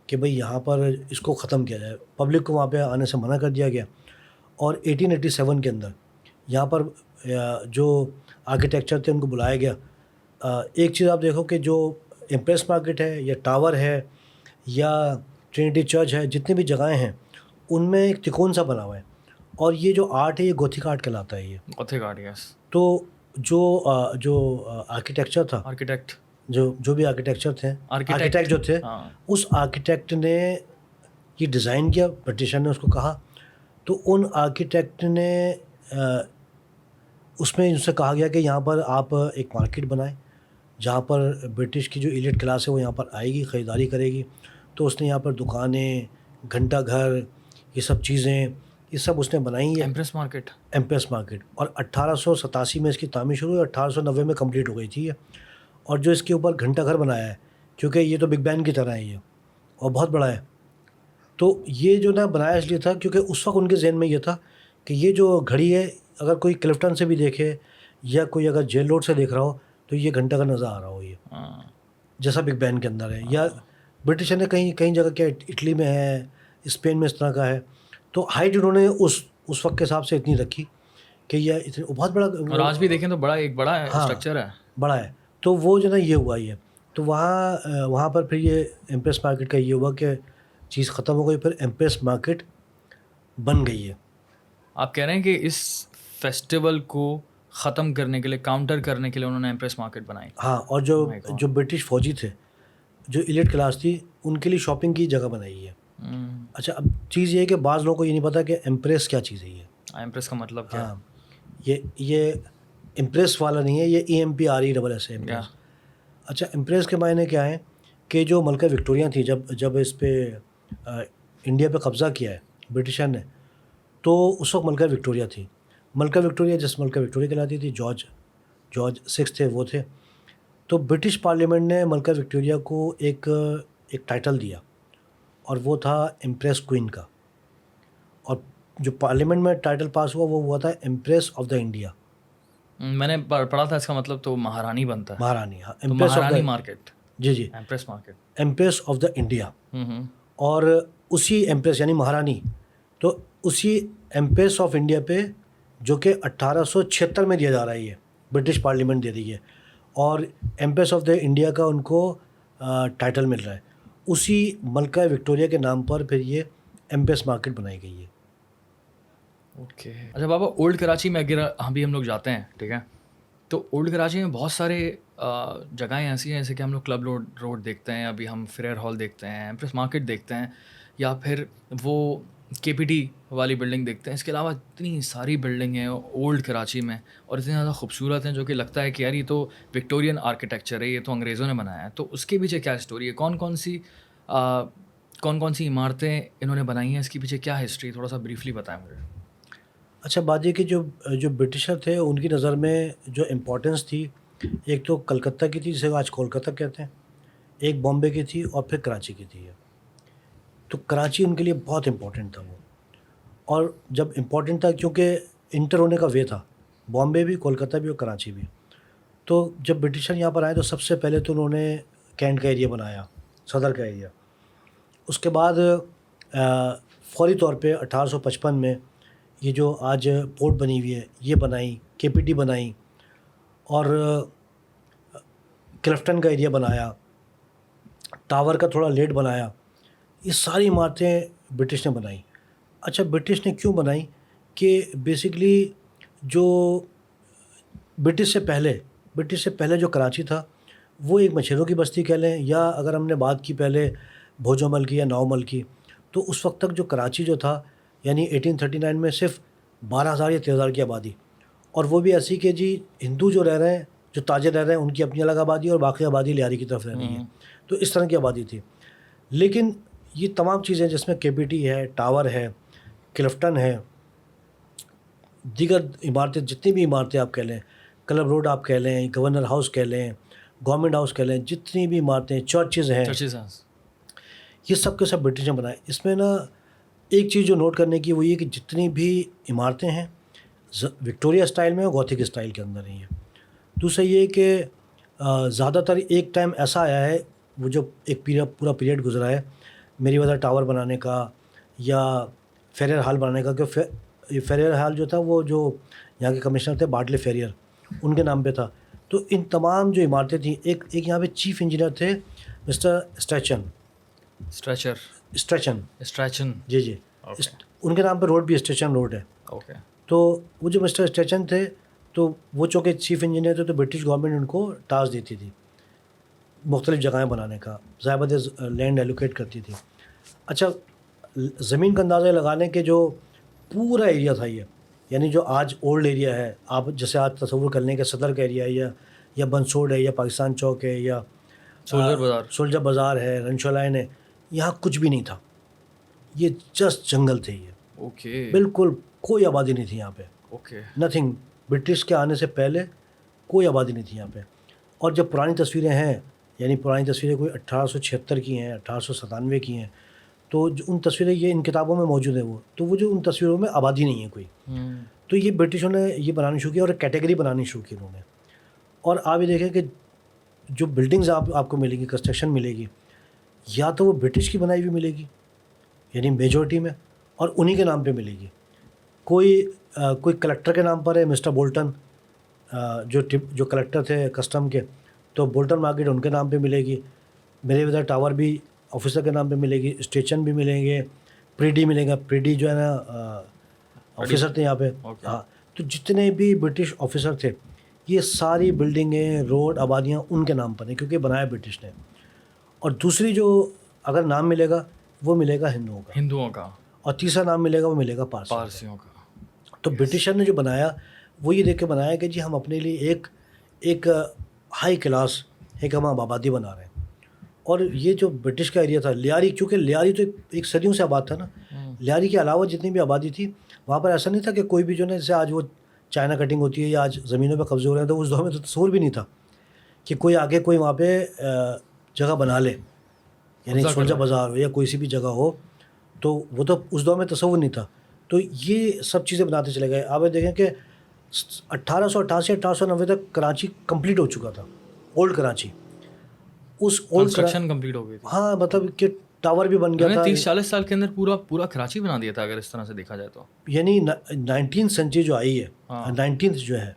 کہ بھئی یہاں پر اس کو ختم کیا جائے. پبلک کو وہاں پہ آنے سے منع کر دیا گیا. اور 1887 کے اندر یہاں پر جو آرکیٹیکچر تھے ان کو بلایا گیا. ایک چیز آپ دیکھو کہ جو امپریس مارکیٹ ہے یا ٹاور ہے یا ٹرینٹی چرچ ہے، جتنے بھی جگہیں ہیں ان میں ایک تکون سا بنا ہوا ہے. اور یہ جو آرٹ ہے یہ گوتھک آرٹ کہلاتا ہے. یہ گوتھک آرٹ، یس. تو جو آرکیٹیکچر تھا، جو بھی آرکیٹیکچر تھے، آرکیٹیکٹ جو تھے، اس آرکیٹیکٹ نے یہ ڈیزائن کیا. برٹشر نے اس کو کہا تو ان آرکیٹیکٹ نے اس میں ان سے کہا گیا کہ یہاں پر آپ ایک مارکیٹ بنائیں جہاں پر برٹش کی جو ایلیٹ کلاس ہے وہ یہاں پر آئے گی، خریداری کرے گی. تو اس نے یہاں پر دکانیں، گھنٹہ گھر، یہ سب چیزیں یہ سب اس نے بنائی ہیں. Empress market. اور 1887 میں اس کی تعمیر شروع ہوئی، 1890 میں کمپلیٹ ہو گئی تھی. اور جو اس کے اوپر گھنٹہ گھر بنایا ہے کیونکہ یہ تو بگ بین کی طرح ہے یہ اور بہت بڑا ہے. تو یہ جو نا بنایا اس لیے تھا کیونکہ اس وقت ان کے ذہن میں یہ تھا کہ یہ جو گھڑی ہے اگر کوئی کلفٹن سے بھی دیکھے یا کوئی اگر جیل روڈ سے دیکھ رہا ہو تو یہ گھنٹہ کا نظر آ رہا ہو یہ جیسا بگ بین کے اندر ہے. یا برٹشر نے کہیں جگہ کیا اٹلی میں ہے, اسپین میں اس طرح کا ہے. تو ہائٹ انہوں نے اس وقت کے حساب سے اتنی رکھی کہ یہ بہت بڑا, اور آج بھی دیکھیں تو ایک بڑا اسٹرکچر ہے, بڑا ہے. تو وہ جو نا یہ ہوا یہ, تو وہاں پر پھر یہ ایمپریس مارکیٹ کا یہ ہوا کہ چیز ختم ہو گئی, پھر ایمپریس مارکیٹ بن گئی ہے. آپ کہہ رہے ہیں کہ اس فیسٹیول کو ختم کرنے کے لیے, کاؤنٹر کرنے کے لیے انہوں نے ایمپریس مارکیٹ بنائی. ہاں, اور جو برٹش فوجی تھے, جو ایلیٹ کلاس تھی, ان کے لیے شاپنگ کی جگہ بنائی ہے. اچھا, اب چیز یہ ہے کہ بعض لوگوں کو یہ نہیں پتا کہ ایمپریس کیا چیز ہے. یہ ایمپریس کا مطلب کیا؟ ہاں, یہ امپریس والا نہیں ہے, یہ EMPRESS ہے امپریس. اچھا, امپریس کے معنی کیا ہیں کہ جو ملکہ وکٹوریہ تھی, جب اس پہ انڈیا پہ قبضہ کیا ہے برٹشر نے, تو اس وقت ملکہ وکٹوریہ تھی. ملکہ وکٹوریہ جس ملکہ وکٹوریہ کہلاتی تھی, جارج 6 تھے وہ تھے. تو برٹش پارلیمنٹ نے ملکہ وکٹوریہ کو ایک ٹائٹل دیا اور وہ تھا امپریس کوئین کا. اور جو پارلیمنٹ میں ٹائٹل پاس ہوا وہ ہوا تھا امپریس آف دا انڈیا. میں نے پڑھا تھا اس کا مطلب تو مہارانی بنتا ہے. مہارانی, ہاں, مہارانی مارکیٹ. جی Empress market, Empress of the India. اور اسی ایمپریس یعنی مہارانی, تو اسی ایمپریس آف انڈیا پہ جو کہ 1876 میں دیا جا رہا ہے, یہ برٹش پارلیمنٹ دے رہی ہے, اور ایمپریس آف دا انڈیا کا ان کو ٹائٹل مل رہا ہے. اسی ملکہ وکٹوریہ کے نام پر پھر یہ ایمپریس مارکیٹ بنائی گئی ہے. اوکے. اچھا بابا, اولڈ کراچی میں اگر ہم لوگ جاتے ہیں, ٹھیک ہے, تو اولڈ کراچی میں بہت سارے جگہیں ایسی ہیں جیسے کہ ہم لوگ کلب روڈ دیکھتے ہیں, ابھی ہم فریئر ہال دیکھتے ہیں, ایمپریس مارکیٹ دیکھتے ہیں, یا پھر وہ KPD والی بلڈنگ دیکھتے ہیں. اس کے علاوہ اتنی ساری بلڈنگ ہیں اولڈ کراچی میں اور اتنی زیادہ خوبصورت ہیں جو کہ لگتا ہے کہ یار یہ تو وکٹورین آرکیٹیکچر ہے, یہ تو انگریزوں نے بنایا ہے. تو اس کے پیچھے کیا اسٹوری ہے, کون کون سی عمارتیں انہوں نے بنائی ہیں, اس کے پیچھے کیا ہسٹری, تھوڑا سا بریفلی بتائیں مجھے. اچھا, بات یہ کہ جو برٹشر تھے ان کی نظر میں جو امپورٹنس تھی, ایک تو کلکتہ کی تھی جسے آج کولکتہ کہتے ہیں, ایک بامبے کی تھی, اور پھر کراچی کی تھی. تو کراچی ان کے لیے بہت امپورٹنٹ تھا وہ, اور جب امپورٹنٹ تھا کیونکہ انٹر ہونے کا وے تھا, بامبے بھی, کولکتہ بھی اور کراچی بھی. تو جب برٹشر یہاں پر آئے تو سب سے پہلے تو انہوں نے کینٹ کا ایریا بنایا, صدر کا ایریا. اس کے بعد فوری طور پہ 1855 میں یہ جو آج پورٹ بنی ہوئی ہے یہ بنائی, KPD بنائی, اور کلفٹن کا ایریا بنایا, ٹاور کا تھوڑا لیٹ بنایا. یہ ساری عمارتیں برٹش نے بنائیں. اچھا, برٹش نے کیوں بنائیں کہ بیسکلی جو برٹش سے پہلے جو کراچی تھا وہ ایک مچھروں کی بستی کہہ لیں, یا اگر ہم نے بات کی پہلے بھوجو مل کی یا نو مل کی, تو اس وقت تک جو کراچی جو تھا یعنی 1839 میں صرف 12,000 یا 13,000 کی آبادی, اور وہ بھی ایسی کہ جی ہندو جو رہ رہے ہیں, جو تاجر رہ رہے ہیں, ان کی اپنی الگ آبادی اور باقی آبادی لیاری کی طرف رہ رہی ہے. تو اس طرح کی آبادی تھی. لیکن یہ تمام چیزیں جس میں KPD ہے, ٹاور ہے, کلفٹن ہے, دیگر عمارتیں, جتنی بھی عمارتیں آپ کہہ لیں, کلب روڈ آپ کہہ لیں, گورنر ہاؤس کہہ لیں, گورنمنٹ ہاؤس کہہ لیں, جتنی بھی عمارتیں, چرچز ہیں, یہ سب کے سب برٹش نے بنائے. اس میں نا ایک چیز جو نوٹ کرنے کی وہ یہ کہ جتنی بھی عمارتیں ہیں وکٹوریہ اسٹائل میں اور گوتھک اسٹائل کے اندر ہیں. دوسرا یہ کہ زیادہ تر ایک ٹائم ایسا آیا ہے, وہ جو ایک پورا پیریڈ گزرا ہے میری وجہ ٹاور بنانے کا یا فیریئر ہال بنانے کا, کہ فیریئر ہال جو تھا وہ جو یہاں کے کمشنر تھے باٹلے فیریئر, ان کے نام پہ تھا. تو ان تمام جو عمارتیں تھیں, ایک یہاں پہ چیف انجینئر تھے مسٹر اسٹریچن, جی, ان کے نام پہ روڈ بھی اسٹیشن روڈ ہے. تو وہ جو مسٹر اسٹیچن تھے, تو وہ چونکہ چیف انجینئر تھے, تو برٹش گورنمنٹ ان کو ٹاسک دیتی تھی مختلف جگہیں بنانے کا, ضابط لینڈ ایلوکیٹ کرتی تھی. اچھا, زمین کا اندازہ لگا لیں کہ جو پورا ایریا تھا یہ, یعنی جو آج اولڈ ایریا ہے, آپ جیسے آج تصور کر لیں کہ صدر کا ایریا ہے, یا بنسوڈ ہے, یا پاکستان چوک ہے, یا سولجر بازار ہے, رنشو لائن ہے, یہاں کچھ بھی نہیں تھا. یہ جسٹ جنگل تھے یہ, بالکل کوئی آبادی نہیں تھی یہاں پہ, نتھنگ. برٹش کے آنے سے پہلے کوئی آبادی نہیں تھی یہاں پہ. اور جب پرانی تصویریں ہیں یعنی پرانی تصویریں کوئی 1876 کی ہیں، 1897 کی ہیں. تو جو ان تصویریں یہ ان کتابوں میں موجود ہیں وہ جو ان تصویروں میں آبادی نہیں ہے کوئی. تو یہ برٹشوں نے یہ بنانی شروع کی اور ایک کیٹیگری بنانی شروع کی انہوں نے. اور آپ یہ دیکھیں کہ جو بلڈنگز آپ کو ملے گی، کنسٹرکشن ملے گی، یا تو وہ برٹش کی بنائی ہوئی ملے گی یعنی میجورٹی میں، اور انہی کے نام پہ ملے گی. کوئی کلیکٹر کے نام پر ہے، مسٹر بولٹن جو کلیکٹر تھے کسٹم کے، تو بولٹن مارکیٹ ان کے نام پہ ملے گی. میرے ویدر ٹاور بھی آفیسر کے نام پہ ملے گی. اسٹیشن بھی ملیں گے، پریڈی ملے گا. پریڈی جو ہے نا آفیسر تھے یہاں پہ. ہاں، تو جتنے بھی برٹش آفیسر تھے یہ ساری بلڈنگیں، روڈ، آبادیاں ان کے نام پر ہیں کیونکہ بنایا برٹش نے. اور دوسری جو اگر نام ملے گا وہ ملے گا ہندوؤں کا، اور تیسرا نام ملے گا وہ ملے گا پارسیوں کا. تو برٹشر نے جو بنایا وہ یہ دیکھ کے بنایا کہ جی ہم اپنے لیے ایک ہائی کلاس ایک ہم آبادی بنا رہے ہیں. اور یہ جو برٹش کا ایریا تھا لیاری، چونکہ لیاری تو ایک صدیوں سے آباد تھا نا، لیاری کے علاوہ جتنی بھی آبادی تھی وہاں پر ایسا نہیں تھا کہ کوئی بھی جو ہے جیسے آج وہ چائنا کٹنگ ہوتی ہے یا آج زمینوں پہ قبضے ہو رہے ہیں، تو اس دور میں تو تصور بھی نہیں تھا کہ کوئی آگے کوئی وہاں پہ جگہ بنا لے، یعنی سولجا بازار ہو یا کوئی سی بھی جگہ ہو، تو وہ تو اس دور میں تصور نہیں تھا. تو یہ سب چیزیں بناتے چلے گئے. آپ دیکھیں کہ 1888-1890 تک کراچی کمپلیٹ ہو چکا تھا، اولڈ کراچی. اس کنسٹرکشن کمپلیٹ ہو گئی تھی. ہاں، مطلب کہ ٹاور بھی بن گیا تھا. 30-40 سال کے اندر پورا کراچی بنا دیا تھا اگر اس طرح سے دیکھا جائے تو. یعنی 19 سینچری جو آئی ہے، 19 جو ہے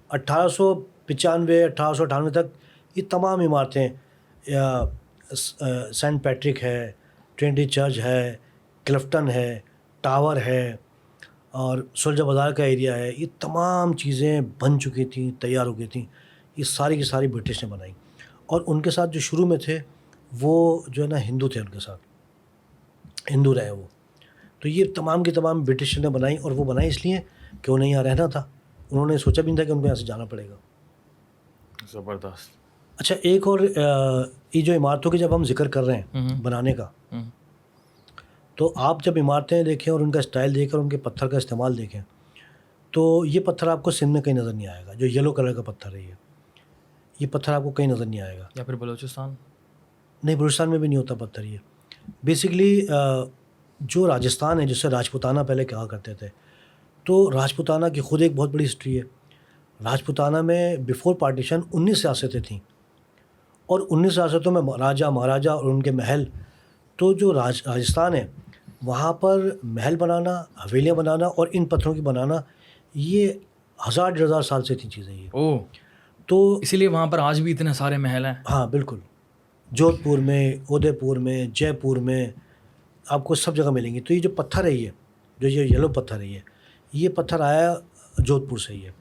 1895 1898 تک یہ تمام عمارتیں، سینٹ پیٹرک ہے، ٹرینٹی چرچ ہے، کلفٹن ہے، ٹاور ہے، اور سولجا بازار کا ایریا ہے، یہ تمام چیزیں بن چکی تھیں، تیار ہو گئی تھیں. یہ ساری کی ساری برٹش نے بنائی. اور ان کے ساتھ جو شروع میں تھے وہ جو ہے نا ہندو تھے، ان کے ساتھ ہندو رہے وہ. تو یہ تمام کی تمام برٹش نے بنائی، اور وہ بنائی اس لیے کہ انہیں یہاں رہنا تھا. انہوں نے سوچا بھی نہیں تھا کہ ان کو یہاں سے جانا پڑے گا. زبردست. اچھا، ایک اور یہ جو عمارتوں کی جب ہم ذکر کر رہے ہیں بنانے کا، تو آپ جب عمارتیں دیکھیں اور ان کا اسٹائل دیکھیں اور ان کے پتھر کا استعمال دیکھیں، تو یہ پتھر آپ کو سندھ میں کہیں نظر نہیں آئے گا. جو یلو کلر کا پتھر ہے یہ پتھر آپ کو کہیں نظر نہیں آئے گا. یا پھر بلوچستان؟ نہیں، بلوچستان میں بھی نہیں ہوتا پتھر. یہ بیسکلی جو راجستھان ہے، جس سے راجپوتانہ پہلے کہا کرتے تھے، تو راجپوتانہ کی خود ایک بہت بڑی ہسٹری ہے. راجپوتانہ میں بیفور پارٹیشن 19 ریاستیں تھیں، اور 19 ریاستوں میں راجا مہاراجا اور ان کے محل. تو جو راجستھان ہے وہاں پر محل بنانا، حویلیاں بنانا اور ان پتھروں کی بنانا، یہ 1000-1500 سال سے تھی چیزیں یہ. تو اسی لیے وہاں پر آج بھی اتنے سارے محل ہیں. ہاں بالکل، جودھ پور میں، ادے پور میں، جے پور میں آپ کو سب جگہ ملیں گی. تو یہ جو پتھر ہے یہ یلو پتھر ہے یہ پتھر آیا جودھ پور سے ہی ہے.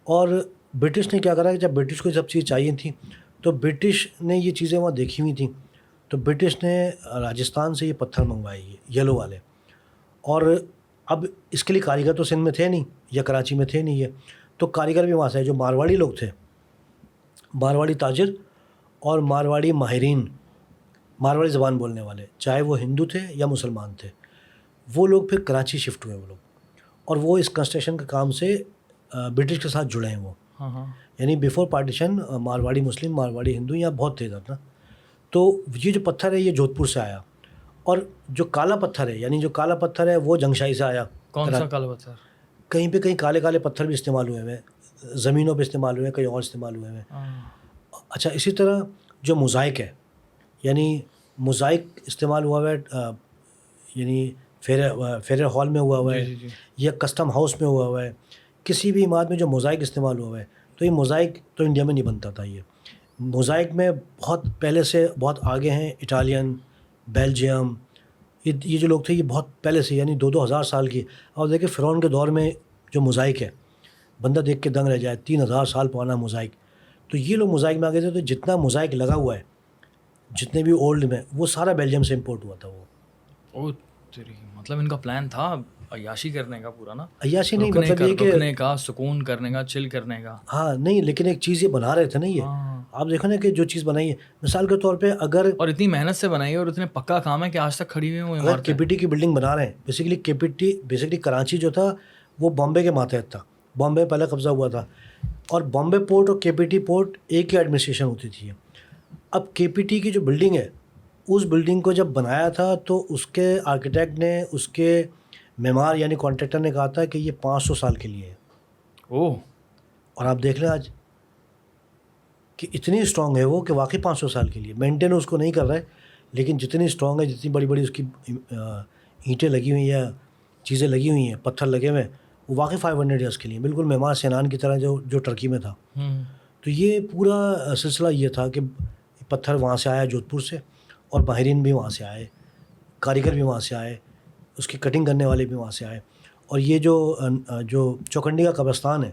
اور برٹش نے کیا کرا کہ جب برٹش کو سب چیز چاہیے تھیں تو برٹش نے یہ چیزیں وہاں دیکھی ہوئی تھیں، تو برٹش نے راجستھان سے یہ پتھر منگوائے یلو والے. اور اب اس کے لیے کاریگر تو سندھ میں تھے نہیں یا کراچی میں تھے نہیں یہ، تو کاریگر بھی وہاں سے جو مارواڑی لوگ تھے، مارواڑی تاجر اور مارواڑی ماہرین، مارواڑی زبان بولنے والے، چاہے وہ ہندو تھے یا مسلمان تھے، وہ لوگ پھر کراچی شفٹ ہوئے وہ لوگ. اور وہ اس کنسٹرکشن کے کام سے برٹش کے ساتھ جڑے ہیں وہ. یعنی بیفور پارٹیشن مارواڑی مسلم، مارواڑی ہندو یہاں بہت تھے ادھر نا. تو یہ جو پتھر ہے یہ جودھ پور سے آیا. اور جو کالا پتھر ہے، یعنی جو کالا پتھر ہے وہ جنگشائی سے آیا. کون سا کالا پتھر؟ کہیں پہ کہیں کالے کالے پتھر بھی استعمال ہوئے ہیں، زمینوں پہ استعمال ہوئے ہیں، کہیں اور استعمال ہوئے ہیں. اچھا، اسی طرح جو موزائک ہے، یعنی موزائک استعمال ہوا ہے، یعنی فیرر ہال میں ہوا ہے یا کسٹم ہاؤس میں ہوا ہے، کسی بھی عمارت میں جو موزائک استعمال ہوا ہے. تو یہ موزائک تو انڈیا میں نہیں بنتا تھا. یہ موزائک میں بہت پہلے سے بہت آگے ہیں اٹالین، بیلجیم، یہ جو لوگ تھے یہ بہت پہلے سے، یعنی 2000 سال کی. اور دیکھیں فرعون کے دور میں جو موزائک ہے بندہ دیکھ کے دنگ رہ جائے، 3000 سال پرانا موزائک. تو یہ لوگ موزائک میں آ گئے تھے. تو جتنا موزائک لگا ہوا ہے جتنے بھی اولڈ میں، وہ سارا بیلجیم سے امپورٹ ہوا تھا وہ. مطلب ان کا پلان تھا عیاشی کرنے کا پورا نا؟ عیاشی نہیں، مطلب یہ کہ رکنے کا، سکون کرنے کا، چل کرنے کا. ہاں نہیں، لیکن ایک چیز یہ بنا رہے تھے نا. یہ آپ دیکھو نا کہ جو چیز بنائی ہے مثال کے طور پہ، اگر اور اتنی محنت سے بنائی ہے اور اتنے پکا کام ہے کہ آج تک کھڑی ہوئی ہیں. اگر کے پی ٹی کی بلڈنگ بنا رہے ہیں، بیسکلی کراچی جو تھا وہ بامبے کے ماتحت تھا. بامبے پہلے قبضہ ہوا تھا، اور بامبے پورٹ اور کے پی ٹی پورٹ ایک ہی ایڈمنسٹریشن ہوتی تھی. اب کے پی ٹی کی جو بلڈنگ ہے اس بلڈنگ کو جب بنایا تھا تو اس کے آرکیٹیکٹ نے, اس کے معمار یعنی کانٹریکٹر نے کہا تھا کہ یہ 500 سال کے لیے ہے. اوہ, اور آپ دیکھ لیں آج کہ اتنی اسٹرانگ ہے وہ کہ واقعی 500 سال کے لیے مینٹین اس کو نہیں کر رہے, لیکن جتنی اسٹرانگ ہے, جتنی بڑی بڑی اس کی اینٹیں لگی ہوئی ہیں, چیزیں لگی ہوئی ہیں, پتھر لگے ہوئے ہیں, وہ واقعی 500 ایئرس کے لیے بالکل معمار سینان کی طرح جو ٹرکی میں تھا. تو یہ پورا سلسلہ یہ تھا کہ پتھر وہاں سے آیا جودھ پور سے, اور ماہرین بھی وہاں سے آئے, کاریگر بھی وہاں سے آئے, اس کی کٹنگ کرنے والے بھی وہاں سے آئے. اور یہ جو چوکنڈی کا قبرستان ہے,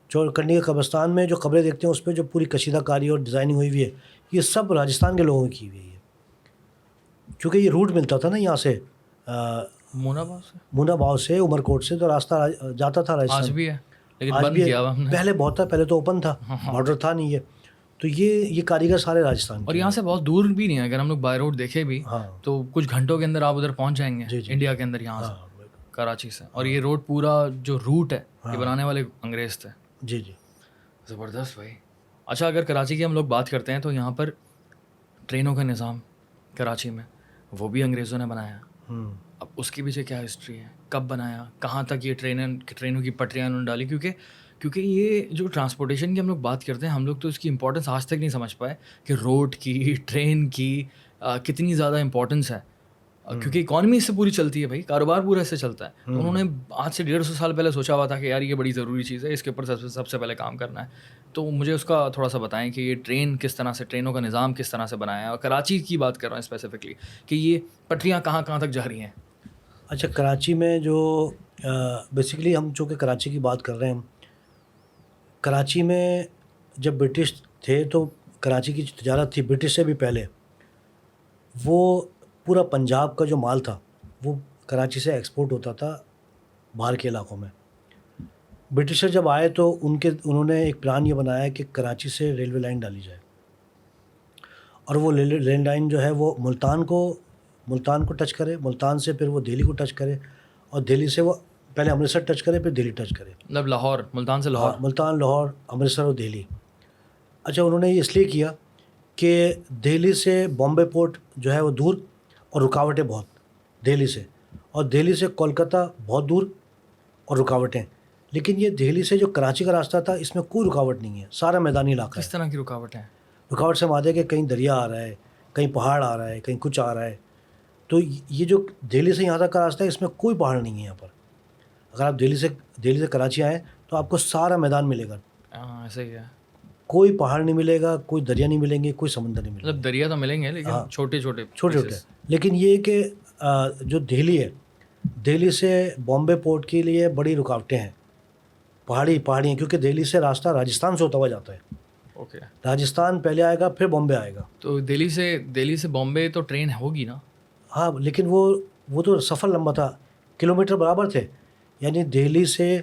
چوکنڈی کے قبرستان میں جو قبریں دیکھتے ہیں اس پہ جو پوری کشیدہ کاری اور ڈیزائننگ ہوئی ہوئی ہے, یہ سب راجستھان کے لوگوں کی ہوئی ہے. کیونکہ یہ روٹ ملتا تھا نا یہاں سے, مونا باؤ سے, عمر کوٹ سے, تو راستہ جاتا تھا راجستھان. آج بھی ہے لیکن آج بند بھی کیا ہوا ہم نے. پہلے بہت تھا, پہلے تو اوپن تھا, بارڈر تھا نہیں یہ. تو یہ کاریگر سارے راجستھان اور یہاں سے بہت دور بھی نہیں ہے. اگر ہم لوگ بائی روڈ دیکھے بھی تو کچھ گھنٹوں کے اندر آپ ادھر پہنچ جائیں گے انڈیا کے اندر, یہاں سے کراچی سے. اور یہ روڈ پورا جو روٹ ہے یہ بنانے والے انگریز تھے. جی جی, زبردست بھائی. اچھا, اگر کراچی کی ہم لوگ بات کرتے ہیں تو یہاں پر ٹرینوں کا نظام کراچی میں وہ بھی انگریزوں نے بنایا. اب اس کے پیچھے کیا ہسٹری ہے, کب بنایا, کہاں تک یہ ٹرینوں کی پٹریاں انہوں نے ڈالی, کیونکہ یہ جو ٹرانسپورٹیشن کی ہم لوگ بات کرتے ہیں, ہم لوگ تو اس کی امپورٹنس آج تک نہیں سمجھ پائے کہ روڈ کی, ٹرین کی کتنی زیادہ امپورٹنس ہے. کیونکہ اکانومی اس سے پوری چلتی ہے بھائی, کاروبار پورا اس سے چلتا ہے. تو انہوں نے آج سے 150 سال پہلے سوچا ہوا تھا کہ یار یہ بڑی ضروری چیز ہے, اس کے اوپر سب سے پہلے کام کرنا ہے. تو مجھے اس کا تھوڑا سا بتائیں کہ یہ ٹرین کس طرح سے, ٹرینوں کا نظام کس طرح سے بنایا ہے. اور کراچی کی بات کر رہا ہوں اسپیسیفکلی کہ یہ پٹریاں کہاں کہاں تک جا رہی ہیں. اچھا, کراچی میں جو بیسیکلی ہم چونکہ کراچی کی بات کر رہے ہیں, ہم کراچی میں جب برٹش تھے تو کراچی کی جو تجارت تھی برٹش سے بھی پہلے, وہ پورا پنجاب کا جو مال تھا وہ کراچی سے ایکسپورٹ ہوتا تھا باہر کے علاقوں میں. برٹشر جب آئے تو انہوں نے ایک پلان یہ بنایا کہ کراچی سے ریلوے لائن ڈالی جائے, اور وہ ریل لائن جو ہے وہ ملتان کو ٹچ کرے, ملتان سے پھر وہ دہلی کو ٹچ کرے, اور دہلی سے وہ پہلے امرتسر ٹچ کرے پھر دہلی ٹچ کرے. مطلب لاہور, ملتان سے لاہور. ملتان, لاہور, امرتسر اور دہلی. اچھا, انہوں نے یہ اس لیے کیا کہ دہلی سے بامبے پورٹ جو ہے وہ دور اور رکاوٹیں بہت دہلی سے, اور دہلی سے کولکتہ بہت دور اور رکاوٹیں. لیکن یہ دہلی سے جو کراچی کا راستہ تھا اس میں کوئی رکاوٹ نہیں ہے, سارا میدانی علاقہ ہے. کس طرح کی رکاوٹ ہے؟ رکاوٹ سے مادے کہ کہیں دریا آ رہا ہے, کہیں پہاڑ آ رہا ہے, کہیں کچھ آ رہا ہے. تو یہ جو دہلی سے یہاں تک کا راستہ ہے اس میں کوئی پہاڑ نہیں ہے یہاں پر. اگر آپ دہلی سے کراچی آئیں تو آپ کو سارا میدان ملے گا. ایسا ہی ہے, کوئی پہاڑ نہیں ملے گا, کوئی دریا نہیں ملیں گے, کوئی سمندر نہیں ملے گا. مطلب دریا تو ملیں گے لیکن چھوٹے. لیکن یہ کہ جو دہلی ہے, دہلی سے بامبے پورٹ کے لیے بڑی رکاوٹیں ہیں, پہاڑی ہیں, کیونکہ دہلی سے راستہ راجستھان سے ہوتا ہوا جاتا ہے. اوکے, راجستھان پہلے آئے گا پھر بامبے آئے گا. تو دہلی سے بامبے تو ٹرین ہوگی نا؟ ہاں, لیکن وہ تو سفر لمبا تھا, کلومیٹر برابر تھے. یعنی دہلی سے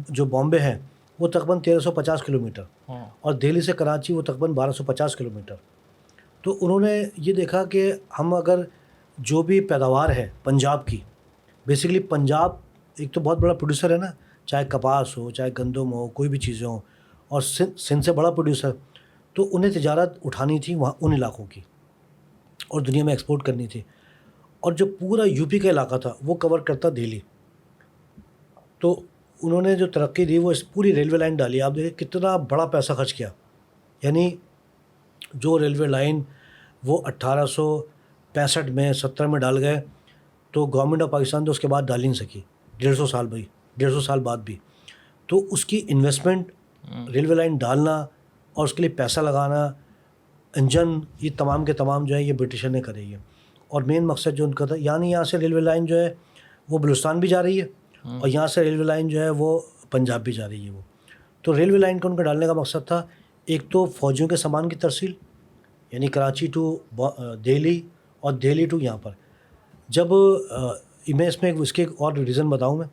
جو بامبے ہے وہ تقریباً 1350 کلومیٹر, اور دہلی سے کراچی وہ تقریباً 1250 کلومیٹر. تو انہوں نے یہ دیکھا کہ ہم اگر جو بھی پیداوار ہے پنجاب کی, بیسیکلی پنجاب ایک تو بہت بڑا پروڈیوسر ہے نا, چاہے کپاس ہو, چاہے گندم ہو, کوئی بھی چیزیں ہوں, اور سندھ سے بڑا پروڈیوسر, تو انہیں تجارت اٹھانی تھی وہاں ان علاقوں کی اور دنیا میں ایکسپورٹ کرنی تھی. اور جو پورا یو پی کا علاقہ تھا وہ کور کرتا دہلی. تو انہوں نے جو ترقی دی وہ اس پوری ریلوے لائن ڈالی. آپ دیکھیں کتنا بڑا پیسہ خرچ کیا. یعنی جو ریلوے لائن وہ 1865 میں 70 میں ڈال گئے, تو گورنمنٹ آف پاکستان تو اس کے بعد ڈال ہی نہیں سکی 150 سال بعد بھی. تو اس کی انویسٹمنٹ ریلوے لائن ڈالنا اور اس کے لیے پیسہ لگانا, انجن, یہ تمام کے تمام جو ہے یہ برٹشر نے کرے. اور مین مقصد جو ان کا تھا, یعنی یہاں سے ریلوے لائن جو ہے وہ بلوچستان بھی جا رہی ہے, اور یہاں سے ریلوے لائن جو ہے وہ پنجاب بھی جا رہی ہے. وہ تو ریلوے لائن کو ان کا ڈالنے کا مقصد تھا ایک تو فوجیوں کے سامان کی ترسیل, یعنی کراچی ٹو دہلی اور دہلی ٹو یہاں پر. جب میں اس میں اس کے ایک اور ریزن بتاؤں میں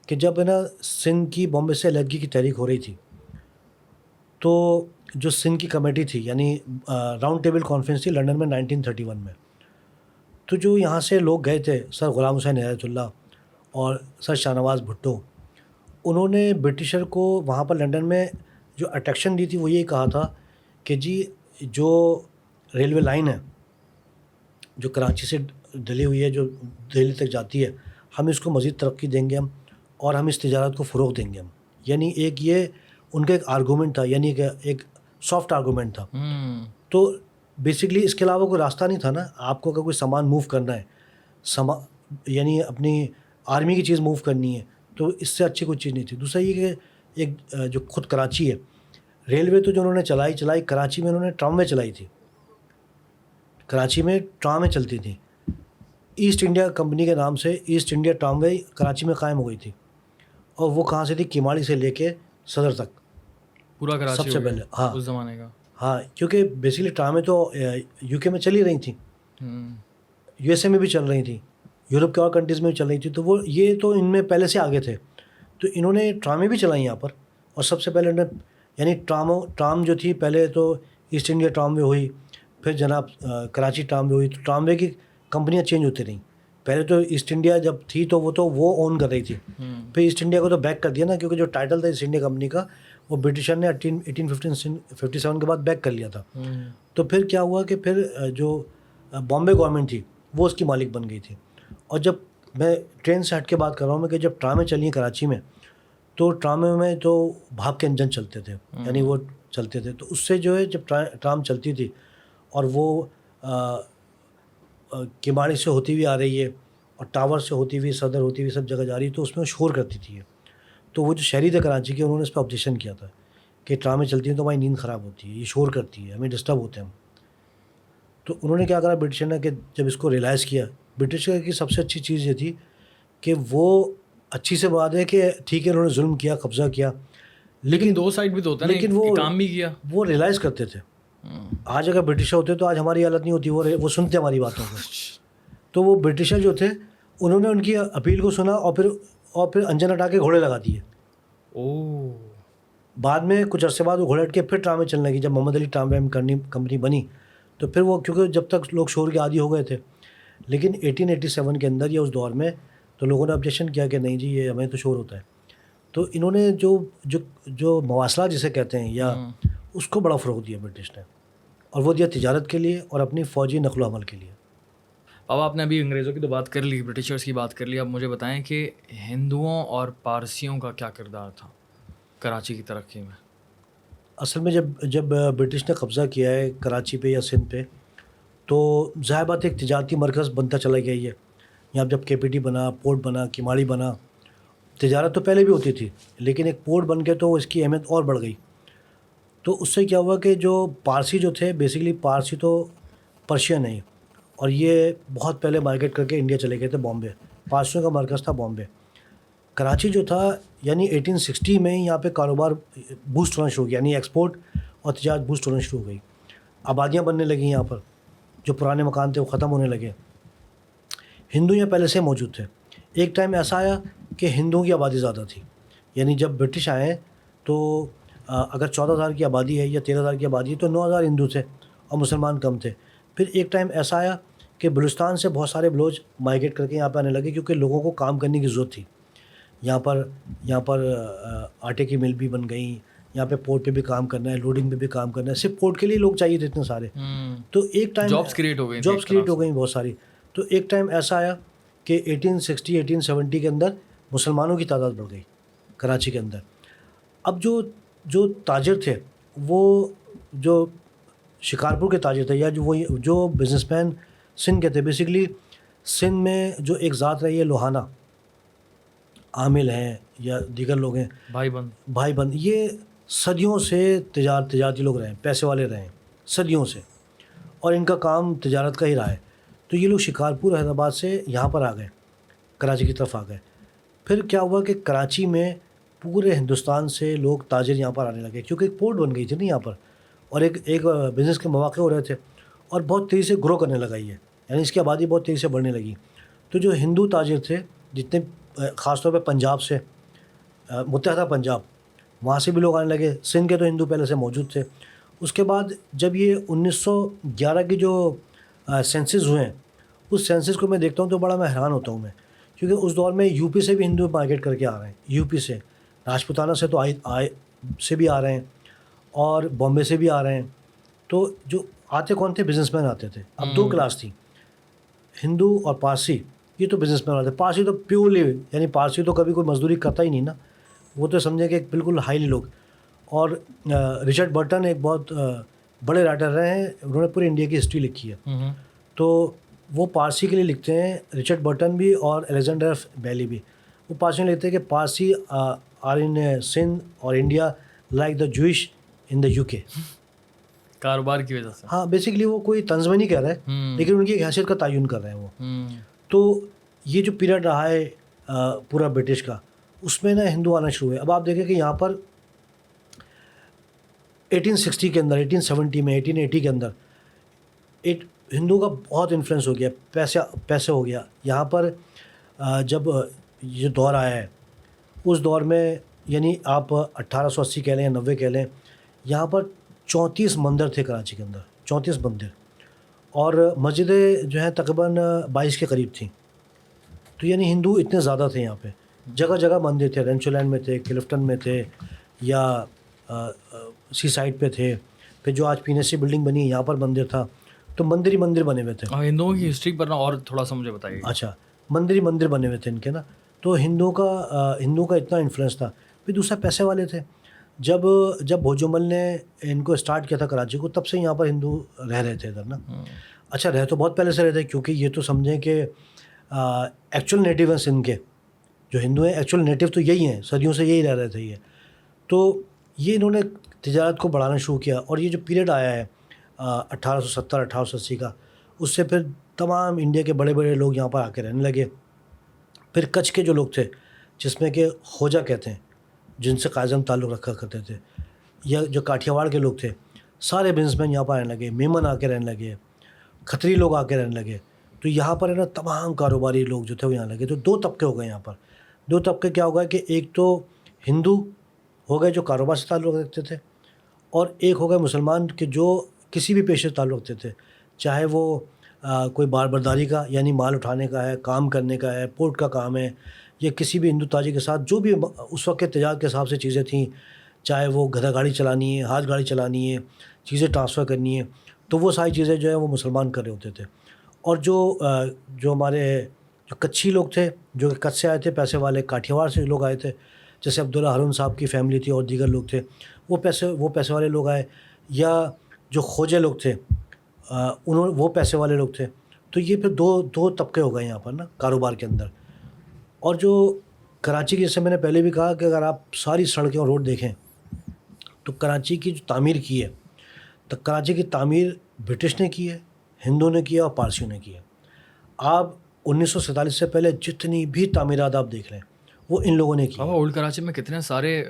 کہ جب ہے نا سندھ کی بامبے سے علیحدگی کی تحریک ہو رہی تھی, تو جو سندھ کی کمیٹی تھی, یعنی راؤنڈ ٹیبل کانفرنس تھی لنڈن میں 1931 میں, تو جو یہاں سے لوگ گئے تھے, سر غلام حسین عنایت اللہ اور سر شاہ نواز بھٹو, انہوں نے برٹشر کو وہاں پر لنڈن میں جو اٹریکشن دی تھی وہ یہ کہا تھا کہ جی جو ریلوے لائن ہے جو کراچی سے ڈلی ہوئی ہے جو دہلی تک جاتی ہے، ہم اس کو مزید ترقی دیں گے ہم، اور ہم اس تجارت کو فروغ دیں گے ہم. یعنی ایک یہ ان کا ایک آرگومنٹ تھا، یعنی کہ ایک سافٹ آرگومنٹ تھا. تو بیسکلی اس کے علاوہ کوئی راستہ نہیں تھا نا. آپ کو اگر کوئی سامان موو کرنا ہے، یعنی اپنی آرمی کی چیز موو کرنی ہے، تو اس سے اچھی کوئی چیز نہیں تھی. دوسرا یہ کہ ایک جو خود کراچی ہے، ریلوے تو جو انہوں نے چلائی کراچی میں انہوں نے ٹراموے چلائی تھی. کراچی میں ٹرامیں چلتی تھیں. ایسٹ انڈیا کمپنی کے نام سے ایسٹ انڈیا ٹراموے کراچی میں قائم ہو گئی تھی. اور وہ کہاں سے تھی؟ کیماڑی سے لے کے صدر تک پورا کراچی سب سے پہلے. ہاں اس زمانے کا. ہاں کیونکہ بیسکلی ٹرامیں تو یو کے میں چل ہی رہی تھیں، یو ایس اے میں بھی چل رہی تھیں، یورپ کے اور کنٹریز میں بھی چل رہی تھی. تو وہ یہ تو ان میں پہلے سے آگے تھے. تو انہوں نے ٹرامیں بھی چلائیں یہاں پر. اور سب سے پہلے انہوں نے یعنی ٹرام جو تھی پہلے تو ایسٹ انڈیا ٹراموے ہوئی، پھر جناب کراچی ٹراموے ہوئی. تو ٹراموے کی کمپنیاں چینج ہوتی رہیں. پہلے تو ایسٹ انڈیا جب تھی تو وہ اون کر رہی تھی. پھر ایسٹ انڈیا کو تو بیک کر دیا نا، کیونکہ جو ٹائٹل تھا ایسٹ انڈیا کمپنی کا وہ برٹشر نے 1857 کے بعد بیک کر لیا تھا. تو پھر کیا ہوا کہ پھر جو بامبے گورنمنٹ تھی وہ اس کی مالک بن گئی تھی. اور جب میں ٹرین سے ہٹ کے بات کر رہا ہوں میں کہ جب ٹرامیں چلی ہیں کراچی میں، تو ٹرامے میں تو بھاپ کے انجن چلتے تھے، یعنی وہ چلتے تھے. تو اس سے جو ہے جب ٹرام چلتی تھی اور وہ کیماڑی سے ہوتی ہوئی آ رہی ہے اور ٹاور سے ہوتی ہوئی صدر ہوتی ہوئی سب جگہ جا رہی ہے، تو اس میں شور کرتی تھی. تو وہ جو شہری تھے کراچی کے انہوں نے اس پہ آبجیکشن کیا تھا کہ ٹرامیں چلتی ہیں تو ہماری نیند خراب ہوتی ہے، یہ شور کرتی ہے، ہمیں ڈسٹرب ہوتے ہیں ہم. تو انہوں نے کیا کرا برٹشر نے کہ جب اس کو ریلائز کیا، برٹشر کی سب سے اچھی چیز یہ تھی کہ وہ اچھی سے بات ہے کہ ٹھیک ہے انہوں نے ظلم کیا، قبضہ کیا، لیکن دو سائڈ بھی تو ہوتا ہے، لیکن وہ کام بھی کیا. وہ ریلائز کرتے تھے. آج اگر برٹشر ہوتے تو آج ہماری حالت نہیں ہوتی. وہ سنتے ہماری باتوں کو. تو وہ برٹشر جو تھے انہوں نے ان کی اپیل کو سنا اور پھر انجن ہٹا کے گھوڑے لگا دیے. بعد میں کچھ عرصے بعد وہ گھوڑے ہٹ کے پھر ٹرامیں چلنے لگی. جب محمد علی ٹراموے کمپنی بنی تو پھر وہ کیونکہ جب تک لوگ شور کے عادی ہو گئے تھے، لیکن 1887 کے اندر یا اس دور میں تو لوگوں نے آبجیکشن کیا کہ نہیں جی یہ ہمیں تو شور ہوتا ہے. تو انہوں نے جو مواصلات جسے کہتے ہیں یا اس کو بڑا فروغ دیا برٹش نے، اور وہ دیا تجارت کے لیے اور اپنی فوجی نقل و حمل کے لیے. اب آپ نے ابھی انگریزوں کی تو بات کر لی، برٹشرز کی بات کر لی. اب مجھے بتائیں کہ ہندوؤں اور پارسیوں کا کیا کردار تھا کراچی کی ترقی میں؟ اصل میں جب برٹش نے قبضہ کیا ہے کراچی پہ یا سندھ پہ، تو ظاہر بات ایک تجارتی مرکز بنتا چلا گیا ہے. یہاں جب کے پی ٹی بنا، پورٹ بنا، کیماڑی بنا، تجارت تو پہلے بھی ہوتی تھی لیکن ایک پورٹ بن کے تو اس کی اہمیت اور بڑھ گئی. تو اس سے کیا ہوا کہ جو پارسی جو تھے، بیسیکلی پارسی تو پرشین ہیں، اور یہ بہت پہلے مائیگریٹ کر کے انڈیا چلے گئے تھے بامبے. پارسیوں کا مرکز تھا بامبے. کراچی جو تھا یعنی 1860 میں یہاں پہ کاروبار بوسٹ ہونا شروع کیا، یعنی ایکسپورٹ اور تجارت بوسٹ ہونا شروع ہو گئی. آبادیاں بننے لگیں یہاں پر، جو پرانے مکان تھے وہ ختم ہونے لگے. ہندو یہاں پہلے سے موجود تھے. ایک ٹائم ایسا آیا کہ ہندوؤں کی آبادی زیادہ تھی، یعنی جب برٹش آئے تو اگر 14,000 کی آبادی ہے یا 13,000 کی آبادی ہے تو 9,000 ہندو تھے اور مسلمان کم تھے. پھر ایک ٹائم ایسا آیا کہ بلوچستان سے بہت سارے بلوچ مائیگریٹ کر کے یہاں پہ آنے لگے، کیونکہ لوگوں کو کام کرنے کی ضرورت تھی. یہاں پر آٹے کی مل بھی بن گئیں، یہاں پہ پورٹ پہ بھی کام کرنا ہے، لوڈنگ پہ بھی کام کرنا ہے. صرف پورٹ کے لیے لوگ چاہیے تھے اتنے سارے. تو ایک ٹائم جابس کریٹ ہو گئیں بہت ساری. تو ایک ٹائم ایسا آیا کہ 1870 کے اندر مسلمانوں کی تعداد بڑھ گئی کراچی کے اندر. اب جو تاجر تھے وہ جو شکارپور کے تاجر تھے یا جو بزنس مین سندھ کے تھے، بیسکلی سندھ میں جو ایک ذات رہی ہے لوہانہ، عامل ہیں یا دیگر لوگ ہیں، بھائی بند، یہ صدیوں سے تجارتی لوگ رہے ہیں، پیسے والے رہے ہیں صدیوں سے، اور ان کا کام تجارت کا ہی رہا ہے. تو یہ لوگ شکارپور حیدرآباد سے یہاں پر آ گئے، کراچی کی طرف آ گئے. پھر کیا ہوا کہ کراچی میں پورے ہندوستان سے لوگ تاجر یہاں پر آنے لگے، کیونکہ ایک پورٹ بن گئی تھی نا یہاں پر، اور ایک بزنس کے مواقع ہو رہے تھے، اور بہت تیزی سے گرو کرنے لگا یہ، یعنی اس کی آبادی بہت تیزی سے بڑھنے لگی. تو جو ہندو تاجر تھے جتنے، خاص طور پہ پنجاب سے، متحدہ پنجاب، وہاں سے بھی لوگ آنے لگے. سندھ کے تو ہندو پہلے سے موجود تھے. اس کے بعد جب یہ 1911 کی جو سینسز ہوئے ہیں، اس سینسز کو میں دیکھتا ہوں تو بڑا میں حیران ہوتا ہوں میں، کیونکہ اس دور میں یو پی سے بھی ہندو مائیگریٹ کر کے آ رہے ہیں. یو پی سے، راجپوتانہ سے تو سے بھی آ رہے ہیں، اور بامبے سے بھی آ رہے ہیں، تو جو آتے کون تھے؟ بزنس مین آتے تھے. اب دو کلاس تھی, ہندو اور پارسی. یہ تو بزنس مین آتے, پارسی تو پیورلی, یعنی پارسی تو کبھی کوئی مزدوری کرتا ہی نہیں نا, وہ تو سمجھے کہ بالکل ہائیلی لوگ. اور رچرڈ برٹن ایک بہت بڑے رائٹر رہے ہیں, انہوں نے پوری انڈیا کی ہسٹری لکھی ہے. تو وہ پارسی کے لیے لکھتے ہیں, رچرڈ برٹن بھی اور الیگزینڈر بیلی بھی. وہ پارسی میں لکھتے ہیں کہ پارسی آر ان سندھ اور India like the Jewish in the UK. کاروبار کی وجہ سے. ہاں, بیسکلی وہ کوئی طنز میں نہیں کہہ رہے, لیکن ان کی ایک حیثیت کا تعین کر رہے ہیں وہ. تو یہ جو پیریڈ رہا ہے پورا برٹش کا, اس میں نا ہندو آنا شروع ہوئے. اب آپ دیکھیں کہ یہاں پر 1860 کے اندر, 1870 میں, 1880 کے اندر ایک ہندو کا بہت انفلوئنس ہو گیا, پیسے ہو گیا یہاں پر. جب یہ دور آیا ہے, اس دور میں یعنی آپ 1880 کہہ لیں یا 90 کہہ لیں, یہاں پر 34 مندر تھے کراچی کے اندر, 34 مندر, اور مسجدیں جو ہیں تقریباً 22 کے قریب تھیں. تو یعنی ہندو اتنے زیادہ تھے یہاں پہ, جگہ جگہ مندر تھے. رینچو لینڈ میں تھے, کلفٹن میں تھے, یا سی سائڈ پہ تھے. پھر جو آج PNSC بلڈنگ بنی ہے یہاں پر مندر تھا. تو مندر ہی مندر بنے ہوئے تھے. ہندوؤں کی ہسٹری پر نا اور تھوڑا سا مجھے بتائیے. اچھا, مندر ہی مندر بنے ہوئے تھے ان کے نا. تو ہندو کا اتنا انفلوئنس تھا. پھر دوسرا پیسے والے تھے. جب بھوجمل نے ان کو اسٹارٹ کیا تھا کراچی کو, تب سے یہاں پر ہندو رہ رہے تھے ادھر نا. اچھا, رہ تو بہت پہلے سے رہے تھے, کیونکہ یہ تو سمجھیں کہ ایکچوئل نیٹیو ہیں سندھ کے جو ہندو ہیں, ایکچوئل نیٹیو تو یہی ہیں, صدیوں سے یہی رہ رہے تھے یہ. تو یہ انہوں نے تجارت کو بڑھانا شروع کیا. اور یہ جو پیریڈ آیا ہے 1870 1880 کا, اس سے پھر تمام انڈیا کے بڑے بڑے لوگ یہاں پر آ کے رہنے لگے. پھر کچھ کے جو لوگ تھے, جس میں کہ خوجہ کہتے ہیں, جن سے قائد اعظم تعلق رکھا کرتے تھے, یا جو کاٹھیا واڑ کے لوگ تھے, سارے بزنس مین یہاں پر آنے لگے. میمن آ کے رہنے لگے, کھتری لوگ آ کے رہنے لگے. تو یہاں پر ہے نا تمام کاروباری لوگ جو تھے وہ یہاں لگے. تو دو طبقے ہو گئے یہاں پر. دو طبقے کیا ہو گئے کہ ایک تو ہندو ہو گئے جو کاروبار سے تعلق رکھتے تھے, اور ایک ہو گئے مسلمان کہ جو کسی بھی پیشے سے تعلق رکھتے تھے, چاہے وہ کوئی بار برداری کا یعنی مال اٹھانے کا ہے, کام کرنے کا ہے, پورٹ کا کام ہے, یا کسی بھی ہندو تاجر کے ساتھ جو بھی اس وقت کے تجارت کے حساب سے چیزیں تھیں, چاہے وہ گدھا گاڑی چلانی ہے, ہاتھ گاڑی چلانی ہے, چیزیں ٹرانسفر کرنی ہے, تو وہ ساری چیزیں جو ہیں وہ مسلمان کر رہے ہوتے تھے. اور جو ہمارے جو کچھی لوگ تھے, جو کہ کچھ سے آئے تھے, پیسے والے کاٹھیا واڑ سے لوگ آئے تھے, جیسے عبداللہ ہارون صاحب کی فیملی تھی اور دیگر لوگ تھے, وہ پیسے والے لوگ آئے. یا جو خوجے لوگ تھے وہ پیسے والے لوگ تھے. تو یہ پھر دو طبقے ہو گئے یہاں پر نا کاروبار کے اندر. اور جو کراچی کی, جیسے میں نے پہلے بھی کہا کہ اگر آپ ساری سڑکیں اور روڈ دیکھیں تو کراچی کی جو تعمیر کی ہے, تو کراچی کی تعمیر برٹش نے کی ہے, ہندوؤں نے کیا اور پارسیوں نے کیا. آپ 1947 سے پہلے جتنی بھی تعمیرات آپ دیکھ لیں وہ ان لوگوں نے کی. اولڈ کراچی میں کتنے سارے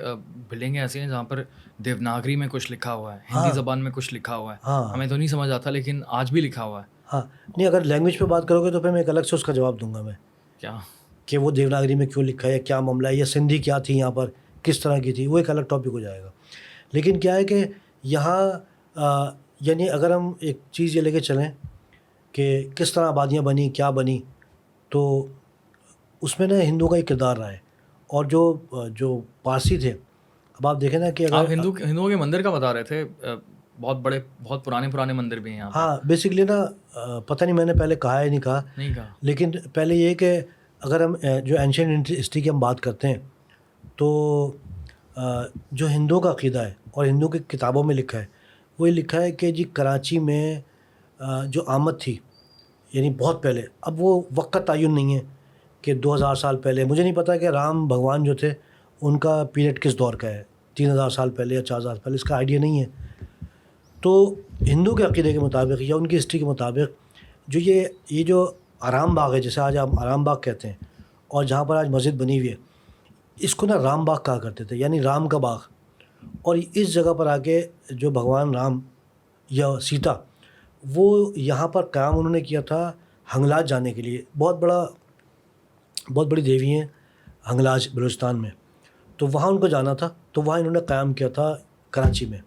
بلڈنگیں ایسی ہیں جہاں پر دیوناگری میں کچھ لکھا ہوا ہے, ہندی زبان میں کچھ لکھا ہوا ہے. ہمیں تو نہیں سمجھ آتا, لیکن آج بھی لکھا ہوا ہے. ہاں, نہیں, اگر لینگویج پہ بات کرو گے تو پھر میں ایک الگ سے اس کا جواب دوں گا میں, کیا کہ وہ دیوناگری میں کیوں لکھا ہے, کیا معاملہ ہے, یا سندھی کیا تھی یہاں پر, کس طرح کی تھی, وہ ایک الگ ٹاپک ہو جائے گا. لیکن کیا ہے کہ یہاں یعنی اگر ہم ایک چیز یہ لے کے چلیں کہ کس طرح آبادیاں بنی, کیا بنی, تو اس میں نا ہندو کا ایک کردار رہا ہے. اور جو پارسی تھے, اب آپ دیکھیں نا کہ اگر آپ ہندوؤں کے مندر کا بتا رہے تھے, بہت بڑے بہت پرانے مندر بھی ہیں یہاں. ہاں, بیسکلی نا پتہ نہیں میں نے پہلے کہا ہے نہیں کہا, لیکن پہلے یہ کہ اگر ہم جو اینشینٹ ہسٹری کی ہم بات کرتے ہیں تو جو ہندوؤں کا عقیدہ ہے اور ہندوؤں کی کتابوں میں لکھا ہے, وہ یہ لکھا ہے کہ جی کراچی میں جو آمد تھی یعنی بہت پہلے, اب وہ وقت کا تعین نہیں ہے کہ 2000 سال پہلے, مجھے نہیں پتا کہ رام بھگوان جو تھے ان کا پیریڈ کس دور کا ہے, 3000 سال پہلے یا 4000 پہلے, اس کا آئیڈیا نہیں ہے. تو ہندو کے عقیدے کے مطابق یا ان کی ہسٹری کے مطابق جو یہ جو آرام باغ ہے, جیسے آج ہم آرام باغ کہتے ہیں, اور جہاں پر آج مسجد بنی ہوئی ہے, اس کو نا رام باغ کہا کرتے تھے, یعنی رام کا باغ. اور اس جگہ پر آ کے جو بھگوان رام یا سیتا, وہ یہاں پر قیام انہوں نے کیا تھا ہنگلاج جانے کے لیے. بہت بڑی دیوی ہیں ہنگلاج بلوچستان میں, تو وہاں ان کو جانا تھا, تو وہاں انہوں نے قیام کیا تھا کراچی میں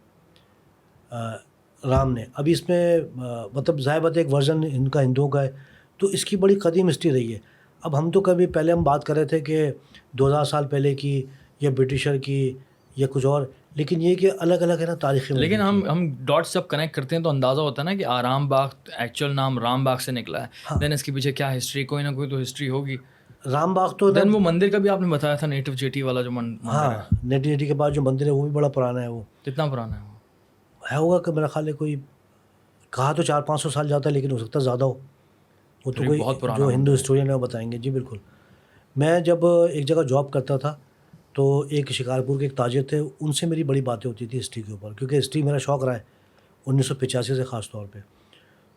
رام نے. ابھی اس میں مطلب ظاہر بات ایک ورژن ان کا ہندوؤں کا ہے, تو اس کی بڑی قدیم ہسٹری رہی ہے. اب ہم تو کبھی پہلے ہم بات کر رہے تھے کہ 2000 سال پہلے کی یا برٹشر کی یا کچھ اور, لیکن یہ کہ الگ الگ ہے نا تاریخی. لیکن ہم ڈاٹس جب کنیکٹ کرتے ہیں تو اندازہ ہوتا ہے نا کہ آرام باغ ایکچوئل نام رام باغ سے نکلا ہے. دین اس کے پیچھے کیا ہسٹری, کوئی نہ کوئی تو ہسٹری ہوگی. رام باغ تو دین وہ مندر کا بھی آپ نے بتایا تھا نیٹو جیٹی والا جو مندر ہے. ہاں, نیٹو جیٹی کے بعد جو مندر ہے وہ بھی بڑا پرانا ہے. وہ کتنا پرانا ہے؟ وہ ہے ہوگا کہ میرا خیال ہے کوئی کہا تو 400-500 سال جاتا ہے, لیکن ہو سکتا ہے زیادہ ہو. وہ تو کوئی جو ہندو ہسٹورین ہے وہ بتائیں گے. جی بالکل. میں جب ایک جگہ جاب کرتا تھا تو ایک شکارپور کے ایک تاجر تھے, ان سے میری بڑی باتیں ہوتی تھی ہسٹری کے اوپر, کیونکہ ہسٹری میرا شوق رہا ہے 1985 سے خاص طور پہ.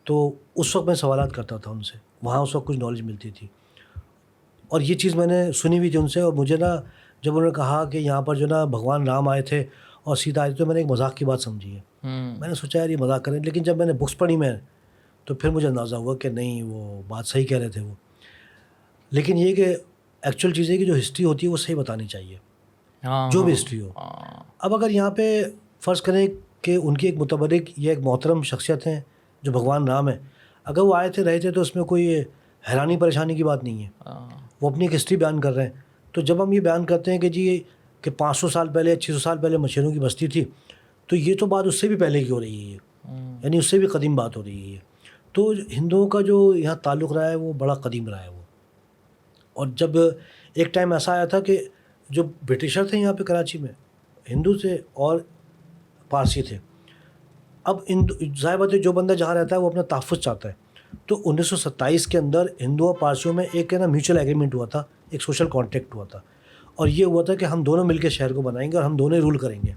تو اس وقت میں سوالات کرتا تھا ان سے, وہاں اس وقت کچھ نالج ملتی تھی. اور یہ چیز میں نے سنی ہوئی تھی ان سے, اور مجھے نا جب انہوں نے کہا کہ یہاں پر جو نا بھگوان رام آئے تھے اور سیتا آئے تھے, تو میں نے ایک مذاق کی بات سمجھی ہے. میں نے سوچا یار یہ مذاق کریں, لیکن جب میں نے بکس پڑھی میں تو پھر مجھے اندازہ ہوا کہ نہیں وہ بات صحیح کہہ رہے تھے وہ. لیکن یہ کہ ایکچوئل چیز ہے کہ جو ہسٹری ہوتی ہے وہ صحیح بتانی چاہیے, جو بھی ہسٹری ہو. اب اگر یہاں پہ فرض کریں کہ ان کی ایک متبرک یا ایک محترم شخصیت ہیں جو بھگوان رام ہے, اگر وہ آئے تھے رہے تھے تو اس میں کوئی حیرانی پریشانی کی بات نہیں ہے. وہ اپنی ایک ہسٹری بیان کر رہے ہیں. تو جب ہم یہ بیان کرتے ہیں کہ جی کہ 500 سال پہلے 600 سال پہلے مچھروں کی بستی تھی, تو یہ تو بات اس سے بھی پہلے کی ہو رہی ہے, یعنی اس سے بھی قدیم بات ہو رہی ہے. تو ہندوؤں کا جو یہاں تعلق رہا ہے وہ بڑا قدیم رہا ہے وہ. اور جب ایک ٹائم ایسا آیا تھا کہ جو برٹشر تھے یہاں پہ کراچی میں, ہندو تھے اور پارسی تھے. اب ظاہر بات ہے جو بندہ جہاں رہتا ہے وہ اپنا تحفظ چاہتا ہے. تو 1927 کے اندر ہندو اور پارسیوں میں ایک نا میوچل ایگریمنٹ ہوا تھا, ایک سوشل کانٹیکٹ ہوا تھا, اور یہ ہوا تھا کہ ہم دونوں مل کے شہر کو بنائیں گے اور ہم دونوں رول کریں گے.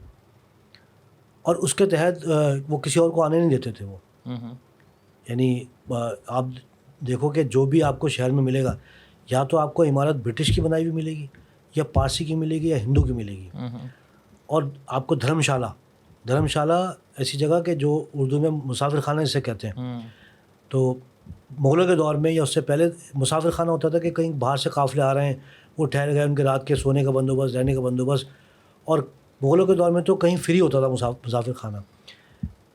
اور اس کے تحت وہ کسی اور کو آنے نہیں دیتے تھے وہ. یعنی آپ دیکھو کہ جو بھی آپ کو شہر میں ملے گا, یا تو آپ کو عمارت برٹش کی بنائی ہوئی ملے گی, یا پارسی کی ملے گی, یا ہندو کی ملے گی. اور آپ کو دھرم شالہ ایسی جگہ کہ جو اردو میں مسافر خانہ جسے کہتے ہیں. تو مغلوں کے دور میں یا اس سے پہلے مسافر خانہ ہوتا تھا کہ کہیں باہر سے قافلے آ رہے ہیں, وہ ٹھہر گئے, ان کے رات کے سونے کا بندوبست, رہنے کا بندوبست. اور مغلوں کے دور میں تو کہیں فری ہوتا تھا مسافر خانہ.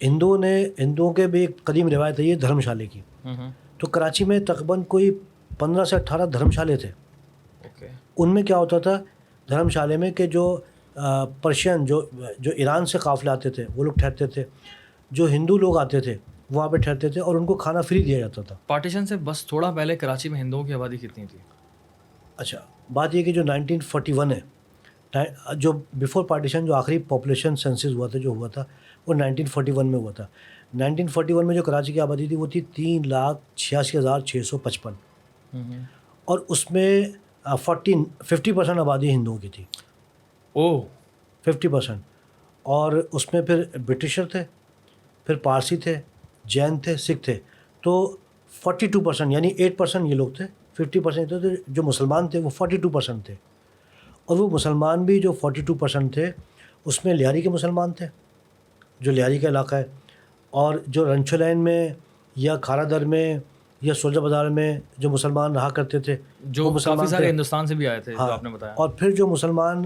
ہندوؤں کے بھی ایک قدیم روایت ہے یہ دھرم شالے کی. تو کراچی میں تقریباً کوئی 15 سے 18 دھرم شالے تھے. ان میں کیا ہوتا تھا دھرم شالے میں کہ جو پرشین جو ایران سے قافلے آتے تھے وہ لوگ ٹھہرتے تھے, جو ہندو لوگ آتے تھے وہاں پہ ٹھہرتے تھے, اور ان کو کھانا فری دیا جاتا تھا. پارٹیشن سے بس تھوڑا پہلے کراچی میں ہندوؤں کی آبادی کتنی تھی؟ اچھا, بات یہ کہ جو 1941 ہے, جو بیفور پارٹیشن جو آخری پاپولیشن سینسس ہوا تھا جو ہوا تھا وہ 1941 میں ہوا تھا. 1941 میں جو کراچی کی آبادی تھی وہ تھی 3,86,655, اور اس میں 50% آبادی ہندوؤں کی تھی. 50%. اور اس میں پھر برٹشر تھے, پھر پارسی تھے, جین تھے, سکھ تھے. تو 42% یعنی 8% یہ لوگ تھے. 50% تھے جو مسلمان تھے وہ 42% تھے. اور وہ مسلمان بھی جو 42% تھے اس میں لیاری کے مسلمان تھے, جو لیاری کا علاقہ ہے, اور جو رنچو لین میں یا کھارا در میں یا سولجا بازار میں جو مسلمان رہا کرتے تھے, جو کافی سارے ہندوستان سے بھی آئے تھے, جو آپ نے بتایا. اور پھر جو مسلمان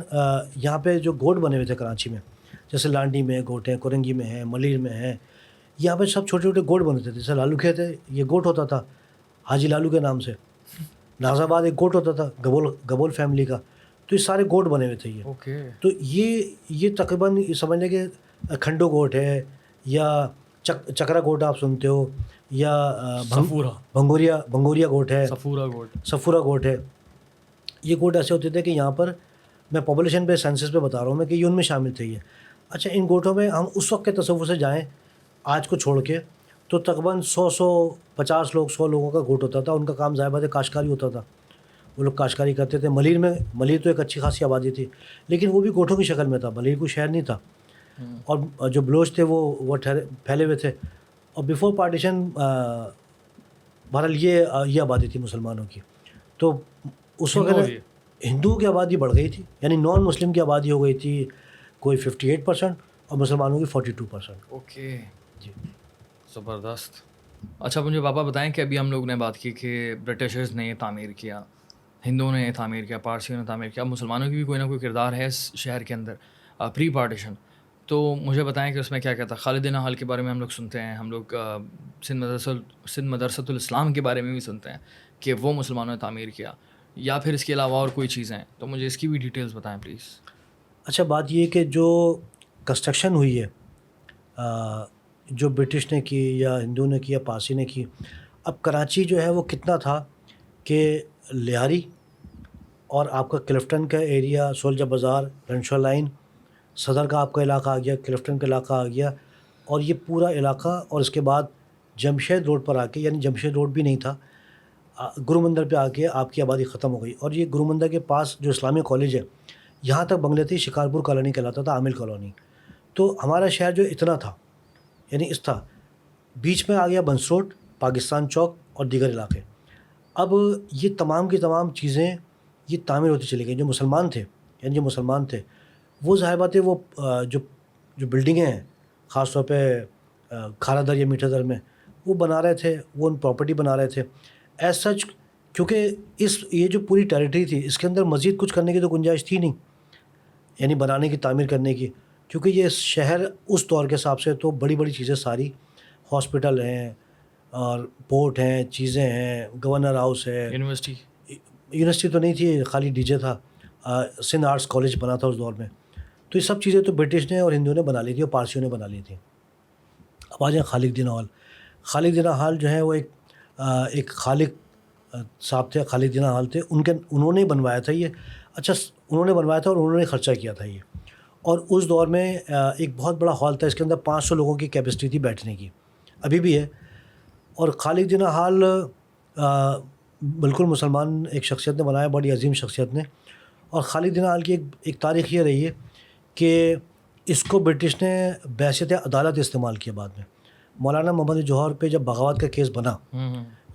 یہاں پہ جو گوٹ بنے ہوئے تھے کراچی میں, جیسے لانڈی میں گوٹ ہیں, کورنگی میں ہیں, ملیر میں ہیں, یہاں پہ سب چھوٹے چھوٹے گوٹ بنے تھے. جیسے لالو کھیت ہے, یہ گوٹ ہوتا تھا حاجی لالو کے نام سے. ناز آباد ایک گوٹ ہوتا تھا گبول فیملی کا. تو یہ سارے گوٹ بنے ہوئے تھے یہ. تو یہ تقریباً سمجھ لیں کہ کھنڈو گوٹ ہے, یا چکرا گوٹ آپ سنتے ہو, یا بھنگوریا گوٹ ہے, سفورا گوٹ ہے. یہ گوٹ ایسے ہوتے تھے کہ یہاں پر میں پاپولیشن پہ سینسس پہ بتا رہا ہوں میں کہ یہ ان میں شامل تھے یہ. اچھا, ان گوٹوں میں ہم اس وقت کے تصور سے جائیں آج کو چھوڑ کے تو تقریباً 150 لوگ 100 لوگوں کا گوٹ ہوتا تھا. ان کا کام ظاہر بات ہے کاشتکاری ہوتا تھا, وہ لوگ کاشتکاری کرتے تھے. ملیر تو ایک اچھی خاصی آبادی تھی, لیکن وہ بھی گوٹوں کی شکل میں تھا. ملیر کوئی شہر نہیں تھا, اور جو بلوچ تھے وہ پھیلے ہوئے تھے. اور بیفور پارٹیشن بہرحال یہ آبادی تھی مسلمانوں کی. تو اس وقت ہندوؤں کی آبادی بڑھ گئی تھی, یعنی نان مسلم کی آبادی ہو گئی تھی کوئی 58% اور مسلمانوں کی 42%. اوکے جی, زبردست. اچھا مجھے پاپا بتائیں کہ ابھی ہم لوگ نے بات کی کہ برٹشرز نے یہ تعمیر کیا, ہندوؤں نے یہ تعمیر کیا, پارسیوں نے تعمیر کیا, مسلمانوں کی بھی کوئی نہ کوئی کردار ہے اس شہر کے اندر پری پارٹیشن. تو مجھے بتائیں کہ اس میں کیا کہتا. خالد نہال کے بارے میں ہم لوگ سنتے ہیں, ہم لوگ سندھ مدرسۃ الاسلام کے بارے میں بھی سنتے ہیں کہ وہ مسلمانوں نے تعمیر کیا, یا پھر اس کے علاوہ اور کوئی چیزیں ہیں. تو مجھے اس کی بھی ڈیٹیلز بتائیں پلیز. اچھا, بات یہ کہ جو کنسٹرکشن ہوئی ہے جو برٹش نے کی یا ہندو نے کی یا پارسی نے کی. اب کراچی جو ہے وہ کتنا تھا کہ لیاری اور آپ کا کلفٹن کا ایریا, سولجر بازار, رنشور لائن, صدر کا آپ کا علاقہ آ گیا, کلفٹن کا علاقہ آ گیا, اور یہ پورا علاقہ, اور اس کے بعد جمشید روڈ پر آ کے, یعنی جمشید روڈ بھی نہیں تھا, گرو مندر پہ آ کے آپ کی آبادی ختم ہو گئی. اور یہ گرو مندر کے پاس جو اسلامی کالج ہے یہاں تک بنگلے تھی, شکارپور کالونی کہلاتا تھا, عامل کالونی. تو ہمارا شہر جو اتنا تھا, یعنی اس تھا, بیچ میں آ گیا بنس روڈ, پاکستان چوک اور دیگر علاقے. اب یہ تمام کی تمام چیزیں یہ تعمیر ہوتی چلی گئیں. جو مسلمان تھے, یعنی جو مسلمان تھے وہ ظاہر بات ہے وہ جو بلڈنگیں ہیں خاص طور پہ کھارا در یا میٹھا در میں وہ بنا رہے تھے, وہ ان پراپرٹی بنا رہے تھے ایز سچ, کیونکہ یہ جو پوری ٹیریٹری تھی اس کے اندر مزید کچھ کرنے کی تو گنجائش تھی نہیں, یعنی بنانے کی, تعمیر کرنے کی, کیونکہ یہ شہر اس دور کے حساب سے تو بڑی بڑی چیزیں ساری, ہاسپٹل ہیں اور پورٹ ہیں, چیزیں ہیں, گورنر ہاؤس ہے, یونیورسٹی تو نہیں تھی, خالی ڈی جے تھا, سندھ آرٹس کالج بنا تھا اس دور میں. تو یہ سب چیزیں تو برٹش نے اور ہندوؤں نے بنا لی تھی اور پارسیوں نے بنا لی تھی. اب آ جائیں خالق دینہ ہال. خالق دینہ ہال جو ہے وہ ایک خالق صاحب تھے, خالق دینہ ہال تھے, انہوں نے بنوایا تھا یہ. اچھا, انہوں نے بنوایا تھا اور انہوں نے خرچہ کیا تھا یہ. اور اس دور میں ایک بہت بڑا ہال تھا, اس کے اندر 500 لوگوں کی کیپیسٹی تھی بیٹھنے کی, ابھی بھی ہے. اور خالق دینہ ہال بالکل مسلمان ایک شخصیت نے بنایا, بڑی عظیم شخصیت نے. اور خالق دینہ ہال کی ایک تاریخ یہ رہی ہے کہ اس کو برٹش نے بحیثیت عدالت استعمال کیا بعد میں. مولانا محمد جوہر پہ جب بغاوت کا کیس بنا,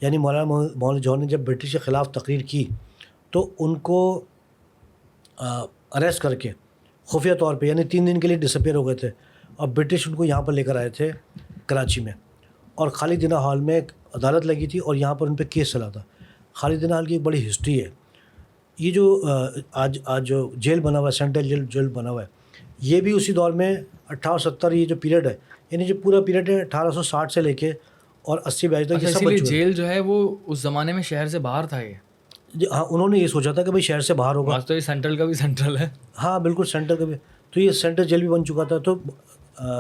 یعنی مولانا محمد جوہر نے جب برٹش کے خلاف تقریر کی تو ان کو اریسٹ کر کے خفیہ طور پہ, یعنی 3 دن کے لیے ڈسپیئر ہو گئے تھے, اور برٹش ان کو یہاں پر لے کر آئے تھے کراچی میں, اور خالق دینہ ہال میں ایک عدالت لگی تھی اور یہاں پر ان پہ کیس چلا تھا. خالق دینہ ہال کی ایک بڑی ہسٹری ہے. یہ جو آج جو جیل بنا ہوا ہے, سینٹرل جیل بنا ہوا ہے, یہ بھی اسی دور میں 1870 یہ جو پیریڈ ہے, یعنی جو پورا پیریڈ ہے 1860 سے لے کے اور 80-82 تک, یہ سب جیل جو ہے وہ اس زمانے میں شہر سے باہر تھا. یہ ہاں, انہوں نے یہ سوچا تھا کہ بھائی شہر سے باہر ہوگا. تو یہ سینٹرل کا بھی سینٹرل ہے. ہاں بالکل سینٹر کا بھی. تو یہ سینٹرل جیل بھی بن چکا تھا. تو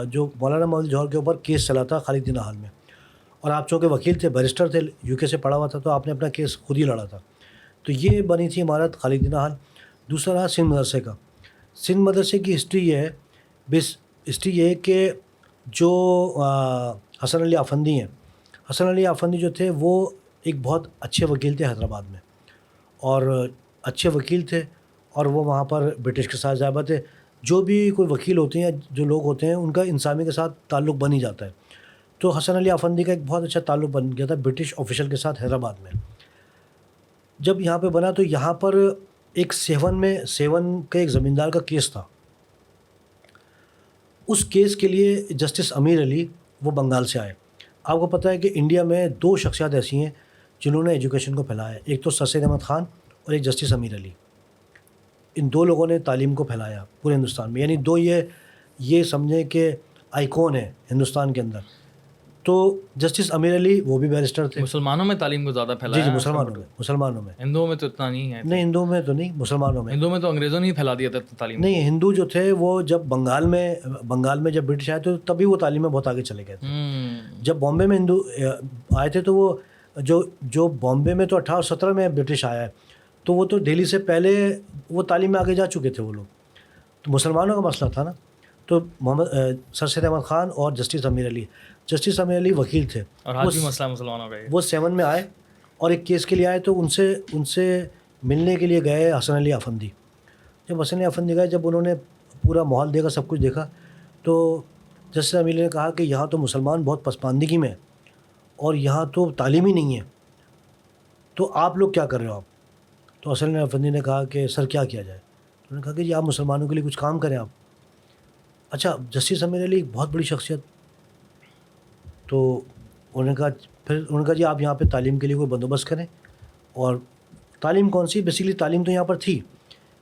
جو مولانا محمد جوہر کے اوپر کیس چلا تھا خالق دینہ ہال میں, اور آپ چونکہ وکیل تھے, بیرسٹر تھے, UK سے پڑھا ہوا تھا, تو آپ نے اپنا کیس خود ہی لڑا تھا. تو یہ بنی تھی عمارت خالق دینہ ہال. دوسرا رہا سندھ مدرسے کا. سندھ مدرسے کی ہسٹری یہ ہے, ہسٹری یہ ہے کہ جو حسن علی آفندی ہیں, حسن علی آفندی جو تھے وہ ایک بہت اچھے وکیل تھے حیدرآباد میں, اور اچھے وکیل تھے, اور وہ وہاں پر برٹش کے ساتھ ضابطہ تھے. جو بھی کوئی وکیل ہوتے ہیں, جو لوگ ہوتے ہیں, ان کا انسانی کے ساتھ تعلق بن ہی جاتا ہے. تو حسن علی آفندی کا ایک بہت اچھا تعلق بن گیا تھا برٹش آفیشل کے ساتھ حیدرآباد میں. جب یہاں پہ بنا تو یہاں پر ایک سیون کا ایک زمیندار کا کیس تھا. اس کیس کے لیے جسٹس امیر علی وہ بنگال سے آئے. آپ کو پتہ ہے کہ انڈیا میں 2 شخصیات ایسی ہیں جنہوں نے ایجوکیشن کو پھیلایا ہے, ایک تو سر سید احمد خان اور ایک جسٹس امیر علی. ان 2 لوگوں نے تعلیم کو پھیلایا پورے ہندوستان میں, یعنی 2 یہ سمجھیں کہ آئیکون ہے ہندوستان کے اندر. تو جسٹس امیر علی وہ بھی بیرسٹر تھے. مسلمانوں میں تعلیم کو زیادہ پھیلایا. جی مسلمانوں میں. ہندوؤں میں تو اتنا نہیں ہے. نہیں, ہندوؤں میں تو نہیں, مسلمانوں میں. ہندوؤں میں تو انگریزوں نے ہی پھیلا دیا تھا تعلیم. نہیں, ہندو جو تھے وہ جب بنگال میں جب برٹش آئے تو تبھی وہ تعلیم میں بہت آگے چلے گئے تھے. جب بامبے میں ہندو آئے تھے تو وہ جو بامبے میں تو 1817 میں برٹش آیا ہے, تو وہ تو دہلی سے پہلے وہ تعلیم میں آگے جا چکے تھے وہ لوگ. تو مسلمانوں کا مسئلہ تھا نا. تو سر سید احمد خان اور جسٹس امیر علی. جسٹس امیر علی وکیل تھے, اور آج بھی مسئلہ مسلمانوں کا ہے. وہ 7 میں آئے اور ایک کیس کے لیے آئے, تو ان سے ملنے کے لیے گئے حسن علی آفندی. جب حسن علی آفندی گئے, جب انہوں نے پورا ماحول دیکھا, سب کچھ دیکھا, تو جسٹس امیر علی نے کہا کہ یہاں تو مسلمان بہت پسماندگی میں ہیں اور یہاں تو تعلیم ہی نہیں ہے, تو آپ لوگ کیا کر رہے ہو آپ. تو حسن علی آفندی نے کہا کہ سر کیا کیا جائے. انہوں نے کہا کہ جی آپ مسلمانوں کے لیے کچھ کام کریں آپ. اچھا, جسٹس امیر علی ایک بہت بڑی شخصیت. تو انہوں نے کہا جی آپ یہاں پہ تعلیم کے لیے کوئی بندوبست کریں. اور تعلیم کون سی, بیسیکلی تعلیم تو یہاں پر تھی.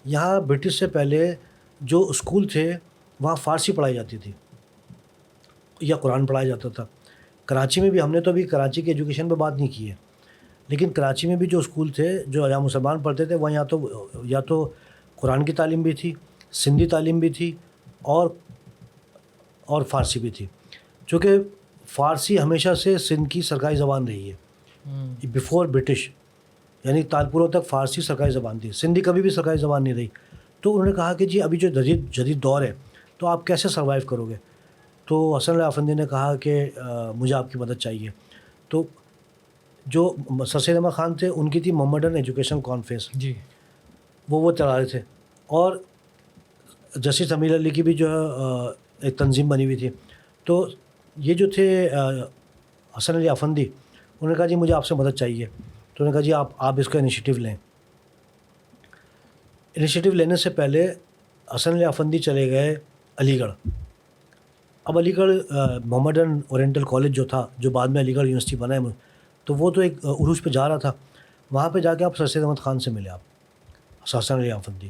یہاں برٹش سے پہلے جو اسکول تھے وہاں فارسی پڑھائی جاتی تھی یا قرآن پڑھایا جاتا تھا. کراچی میں بھی, ہم نے تو ابھی کراچی کی ایجوکیشن پہ بات نہیں کی ہے, لیکن کراچی میں بھی جو اسکول تھے جو یہاں مسلمان پڑھتے تھے وہاں یا تو قرآن کی تعلیم بھی تھی, سندھی تعلیم بھی تھی, اور اور فارسی بھی تھی، چونکہ فارسی ہمیشہ سے سندھ کی سرکاری زبان رہی ہے بیفور برٹش، یعنی تالپوروں تک فارسی سرکاری زبان تھی، سندھی کبھی بھی سرکاری زبان نہیں رہی. تو انہوں نے کہا کہ جی ابھی جو جدید دور ہے تو آپ کیسے سروائیو کرو گے؟ تو حسن علی آفندی نے کہا کہ مجھے آپ کی مدد چاہیے. تو جو سر سید احمد خان تھے ان کی تھی محمدن ایجوکیشن کانفرنس، جی وہ چلا رہے تھے، اور جسٹس امیر علی کی بھی جو ہے ایک تنظیم بنی ہوئی تھی. تو یہ جو تھے حسن علی آفندی، انہوں نے کہا جی مجھے آپ سے مدد چاہیے. تو انہوں نے کہا جی آپ اس کا انیشیٹو لیں. انیشیٹو لینے سے پہلے حسن علی آفندی چلے گئے علی گڑھ. اب علی گڑھ محمدن اورینٹل کالج جو تھا، جو بعد میں علی گڑھ یونیورسٹی بنا ہے، تو وہ تو ایک عروج پہ جا رہا تھا. وہاں پہ جا کے آپ سر سید احمد خان سے ملے، آپ حسن علی آفندی.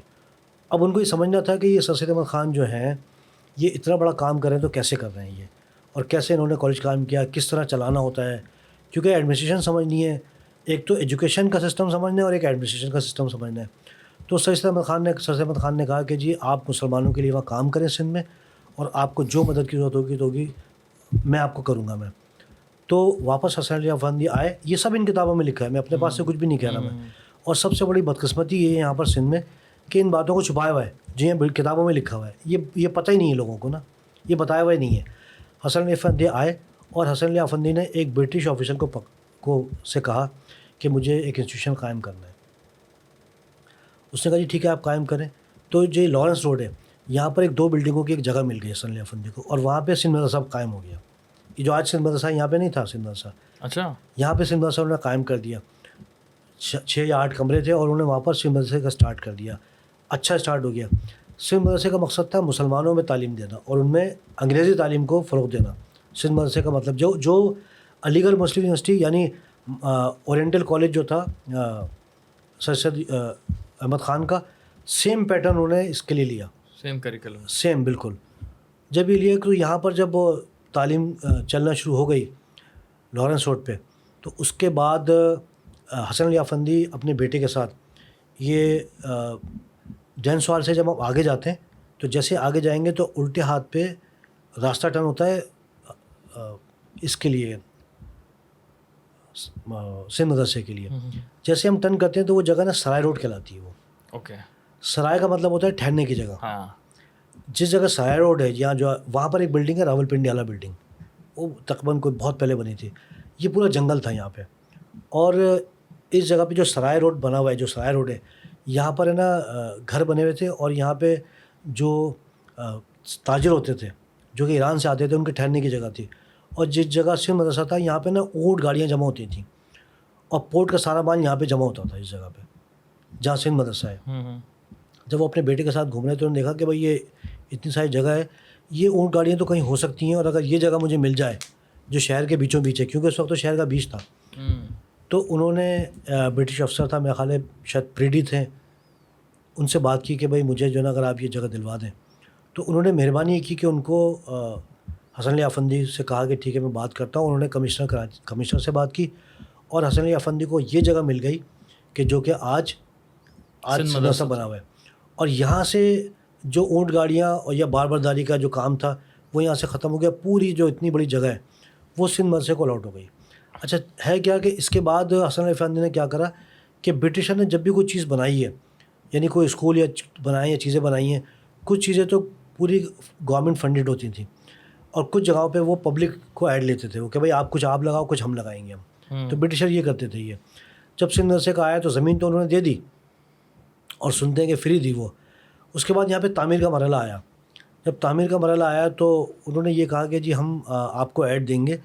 اب ان کو یہ سمجھنا تھا کہ یہ سر سید احمد خان جو ہیں یہ اتنا بڑا کام کر رہے ہیں تو کیسے کر رہے ہیں یہ، اور کیسے انہوں نے کالج قائم کیا، کس طرح چلانا ہوتا ہے، کیونکہ ایڈمنسٹریشن سمجھنی ہے، ایک تو ایجوکیشن کا سسٹم سمجھنا ہے اور ایک ایڈمنسٹریشن کا سسٹم سمجھنا ہے. تو سر سید احمد خان نے کہا کہ جی آپ مسلمانوں کے لیے وہاں کام کریں سندھ میں، اور آپ کو جو مدد کی ضرورت ہوگی میں آپ کو کروں گا میں. تو واپس حسن علی آفندی آئے. یہ سب ان کتابوں میں لکھا ہے، میں اپنے پاس سے کچھ بھی نہیں کہہ رہا میں. اور سب سے بڑی بدقسمتی یہ ہے یہاں پر سندھ میں کہ ان باتوں کو چھپایا ہوا ہے، جی کتابوں میں لکھا ہوا ہے، یہ پتہ ہی نہیں ہے لوگوں کو نا، یہ بتایا ہوا ہی نہیں ہے. حسن علی آفندی آئے اور حسن علی آفندی نے ایک برٹش آفیسر کو سے کہا کہ مجھے ایک انسٹیٹیوشن قائم کرنا ہے. اس نے کہا جی ٹھیک ہے آپ قائم کریں. تو جو لارنس روڈ ہے یہاں پر ایک 2 بلڈنگوں کی ایک جگہ مل گئی حسن علی آفندی کو، اور وہاں پہ سندھ مدرسہ قائم ہو گیا. یہ جو آج سندھ مدرسہ یہاں پہ نہیں تھا، سندھ مدرسہ اچھا یہاں پہ سندھ مدرسہ انہوں نے قائم کر دیا. 6 یا 8 کمرے تھے، اور انہوں نے وہاں پر سندھ مدرسے کا اسٹارٹ کر دیا. اچھا اسٹارٹ ہو گیا. سندھ مدرسے کا مقصد تھا مسلمانوں میں تعلیم دینا اور ان میں انگریزی تعلیم کو فروغ دینا. سندھ مدرسے کا مطلب جو علی گڑھ مسلم یونیورسٹی یعنی اورینٹل کالج جو تھا سر سید احمد خان کا، سیم پیٹرن انہوں نے اس کے لیے لیا، سیم کریکولم. سیم بالکل. جب یہ لیا تو یہاں پر جب تعلیم چلنا شروع ہو گئی لارنس روڈ پہ، تو اس کے بعد حسن علی آفندی اپنے بیٹے کے ساتھ یہ جین سوال سے جب ہم آگے جاتے ہیں تو جیسے آگے جائیں گے تو الٹے ہاتھ پہ راستہ ٹرن ہوتا ہے اس کے لیے سندھ مدرسے کے لیے. جیسے ہم ٹرن کرتے ہیں تو وہ جگہ نا سرائے روڈ کہلاتی ہے. وہ اوکے. سرائے کا مطلب ہوتا ہے ٹھہرنے کی جگہ. ہاں. جس جگہ سرائے روڈ ہے جہاں جو وہاں پر ایک بلڈنگ ہے راول پنڈی والا بلڈنگ، وہ تقریباً کوئی بہت پہلے بنی تھی. یہ پورا جنگل تھا یہاں پہ، اور اس جگہ پہ جو سرائے روڈ بنا ہوا ہے، جو سرائے روڈ ہے یہاں پر ہے نا گھر بنے ہوئے تھے، اور یہاں پہ جو تاجر ہوتے تھے جو کہ ایران سے آتے تھے ان کے ٹھہرنے کی جگہ تھی. اور جس جگہ سندھ مدرسہ تھا یہاں پہ نا اونٹ گاڑیاں جمع ہوتی تھیں، اور پورٹ کا سارا مال یہاں پہ جمع ہوتا تھا اس جگہ پہ جہاں سندھ مدرسہ ہے. جب وہ اپنے بیٹے کے ساتھ گھوم رہے تو انہوں نے دیکھا کہ بھائی یہ اتنی ساری جگہ ہے، یہ اونٹ گاڑیاں تو کہیں ہو سکتی ہیں، اور اگر یہ جگہ مجھے مل جائے جو شہر کے بیچوں بیچ ہے، کیونکہ اس وقت تو شہر کا بیچ تھا. تو انہوں نے برٹش افسر تھا میرا خیال ہے شاید پریڈی تھے، ان سے بات کی کہ بھائی مجھے جو ہے نا اگر آپ یہ جگہ دلوا دیں. تو انہوں نے مہربانی کی کہ ان کو حسن علی آفندی سے کہا کہ ٹھیک ہے میں بات کرتا ہوں. انہوں نے کمشنر سے بات کی، اور حسن علی آفندی کو یہ جگہ مل گئی کہ جو کہ آج سندھ مدرسہ بنا ہوا ہے. اور یہاں سے جو اونٹ گاڑیاں اور یا بار برداری کا جو کام تھا وہ یہاں سے ختم ہو گیا. پوری جو اتنی بڑی جگہ ہے وہ سندھ مدرسے کو الاٹ ہو گئی. اچھا ہے کیا کہ اس کے بعد حسن علی آفندی نے کیا کرا کہ برٹشر نے جب بھی کوئی چیز بنائی ہے، یعنی کوئی اسکول یا بنائے یا چیزیں بنائی ہیں، کچھ چیزیں تو پوری گورنمنٹ فنڈڈ ہوتی تھیں، اور کچھ جگہوں پہ وہ پبلک کو ایڈ لیتے تھے وہ کہ بھائی آپ کچھ آپ لگاؤ، کچھ ہم لگائیں گے ہم. تو برٹشر یہ کرتے تھے. یہ جب سندھ مدرسے کا آیا تو زمین تو انہوں نے دے دی، اور سنتے ہیں کہ فری دی وہ. اس کے بعد یہاں پہ تعمیر کا مرحلہ آیا. جب تعمیر کا مرحلہ آیا تو انہوں نے یہ کہا کہ جی ہم آپ کو ایڈ دیں گے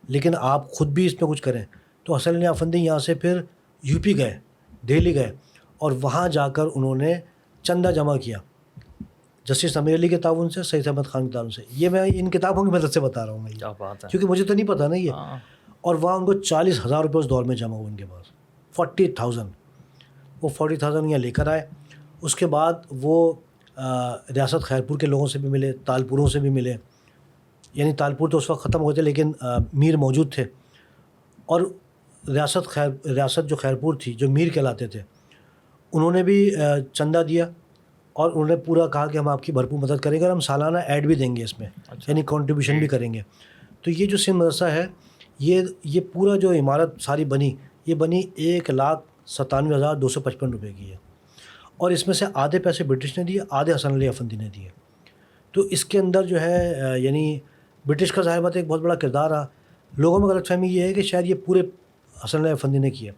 لیکن آپ خود بھی اس میں کچھ کریں. تو حسن علی آفندی یہاں سے پھر یو پی گئے، دہلی گئے، اور وہاں جا کر انہوں نے چندہ جمع کیا جسٹس امیر علی کے تعاون سے، سید احمد خان کے تعاون سے. یہ میں ان کتابوں کی مدد سے بتا رہا ہوں میں، کیا بات ہے، کیونکہ مجھے تو نہیں پتہ نا یہ. اور وہاں ان کو 40,000 روپے اس دور میں جمع ہوئے ان کے پاس، 40,000. وہ 40,000 یہاں لے کر آئے. اس کے بعد وہ ریاست خیرپور کے لوگوں سے بھی ملے، تالپوروں سے بھی ملے. یعنی تالپور تو اس وقت ختم ہوئے تھے لیکن میر موجود تھے. اور ریاست جو خیرپور تھی جو میر کہلاتے تھے انہوں نے بھی چندہ دیا. اور انہوں نے پورا کہا کہ ہم آپ کی بھرپور مدد کریں گے اور ہم سالانہ ایڈ بھی دیں گے اس میں, یعنی کنٹریبیوشن بھی کریں گے. تو یہ جو سندھ مدرسہ ہے یہ پورا جو عمارت ساری بنی, یہ بنی 1,97,255 روپے کی ہے, اور اس میں سے آدھے پیسے برٹش نے دیے, آدھے حسن علی افندی نے دیے. تو اس کے اندر جو ہے یعنی برٹش کا ظاہر بات ایک بہت بڑا کردار رہا. لوگوں میں غلط فہمی یہ ہے کہ شاید یہ پورے حسن علی افندی نے کیا.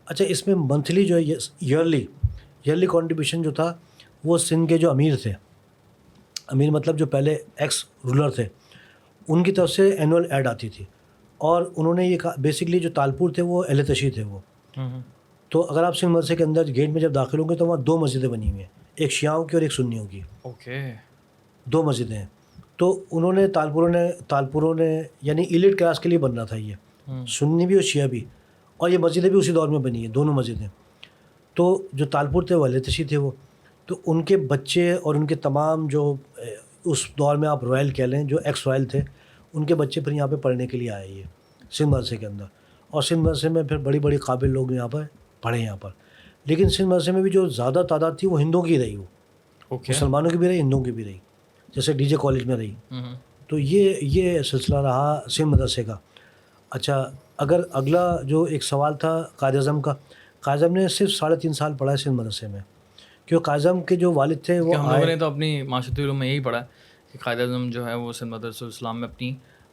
اچھا, اس میں منتھلی جو ہے ایئرلی کنٹریبیوشن جو تھا وہ سندھ کے جو امیر تھے, امیر مطلب جو پہلے ایکس رولر تھے, ان کی طرف سے اینول ایڈ آتی تھی. اور انہوں نے یہ کہا بیسکلی جو تالپور تھے وہ اہل تشیع تھے وہ. تو اگر آپ سندھ مدرسے کے اندر گیٹ میں جب داخل ہوں گے تو وہاں 2 مسجدیں بنی ہوئی ہیں, ایک شیعوں کی اور ایک سنیوں کی. اوکے, 2 مسجدیں ہیں. تو انہوں نے تالپوروں نے یعنی ایلیٹ کلاس کے لیے بن رہا تھا یہ, سنی بھی اور شیعہ بھی, اور یہ مسجدیں بھی اسی دور میں بنی ہیں, دونوں مسجدیں. تو جو تالپور تھے وہ اہل تشیع تھے وہ, تو ان کے بچے اور ان کے تمام جو اس دور میں آپ رائل کہہ لیں, جو ایکس رائل تھے, ان کے بچے پھر یہاں پہ پڑھنے کے لیے آئے یہ سندھ مدرسے کے اندر. اور سندھ مدرسے میں پھر بڑی بڑی قابل لوگ یہاں پر پڑھے یہاں پر. لیکن سندھ مدرسے میں بھی جو زیادہ تعداد تھی وہ ہندوؤں کی رہی, وہ مسلمانوں کی بھی رہی, ہندوؤں کی بھی رہی, جیسے ڈی جے کالج میں رہی. تو یہ سلسلہ رہا سندھ مدرسے کا. اچھا, اگر اگلا جو ایک سوال تھا قائد اعظم کا, قائد اعظم نے صرف 3.5 سال پڑھا ہے سندھ مدرسے میں, کیونکہ قائد اعظم کے جو والد تھے وہ ہم لوگوں نے تو اپنی معاشرتی علوم میں یہی پڑھا کہ قائد اعظم جو ہے وہ سندھ مدرسہ اسلام میں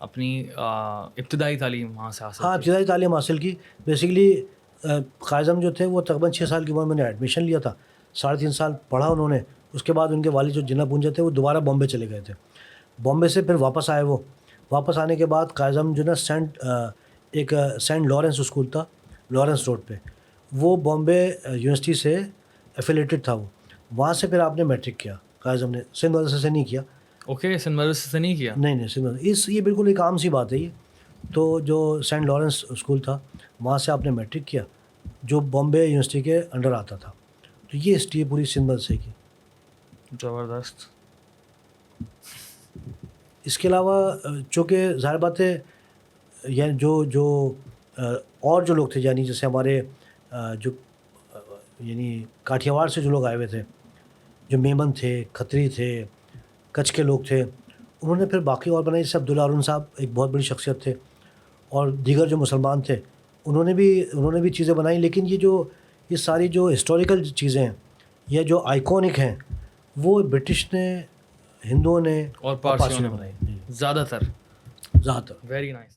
اپنی ابتدائی تعلیم وہاں سے حاصل ابتدائی تعلیم حاصل کی. بیسکلی قائد اعظم جو تھے وہ تقریباً 6 سال کی عمر میں نے ایڈمیشن لیا تھا, 3.5 سال پڑھا انہوں نے. اس کے بعد ان کے والد جو جنا پونجا تھے وہ دوبارہ بامبے چلے گئے تھے. بامبے سے پھر واپس آئے. وہ واپس آنے کے بعد قائد اعظم جو نا سینٹ لارنس اسکول تھا لارنس روڈ پہ, وہ بامبے یونیورسٹی سے ایفیلیٹڈ تھا. وہاں سے پھر آپ نے میٹرک کیا قائد اعظم نے, سندھ مدرسے سے نہیں کیا. اوکے, سندھ مدرسے سے نہیں کیا. نہیں سندھ مدرسے, یہ بالکل ایک عام سی بات ہے یہ. تو جو سینٹ لارنس اسکول تھا وہاں سے آپ نے میٹرک کیا, جو بامبے یونیورسٹی کے انڈر آتا تھا. تو یہ ہسٹری ہے پوری سندھ مدرسے کی. زبردست. اس کے علاوہ چونکہ ظاہر بات ہے یعنی جو اور جو لوگ تھے, یعنی جیسے ہمارے جو یعنی کاٹھیاواڑ سے جو لوگ آئے ہوئے تھے, جو میمن تھے, کھتری تھے, کچھ کے لوگ تھے, انہوں نے پھر باقی اور بنائی. جیسے عبداللہ ہارون صاحب ایک بہت بڑی شخصیت تھے, اور دیگر جو مسلمان تھے انہوں نے بھی چیزیں بنائیں. لیکن یہ ساری جو ہسٹوریکل چیزیں ہیں یا جو آئیکونک ہیں وہ برٹش نے, ہندوؤں نے اور پارسیوں نے بنائی زیادہ تر. Very nice.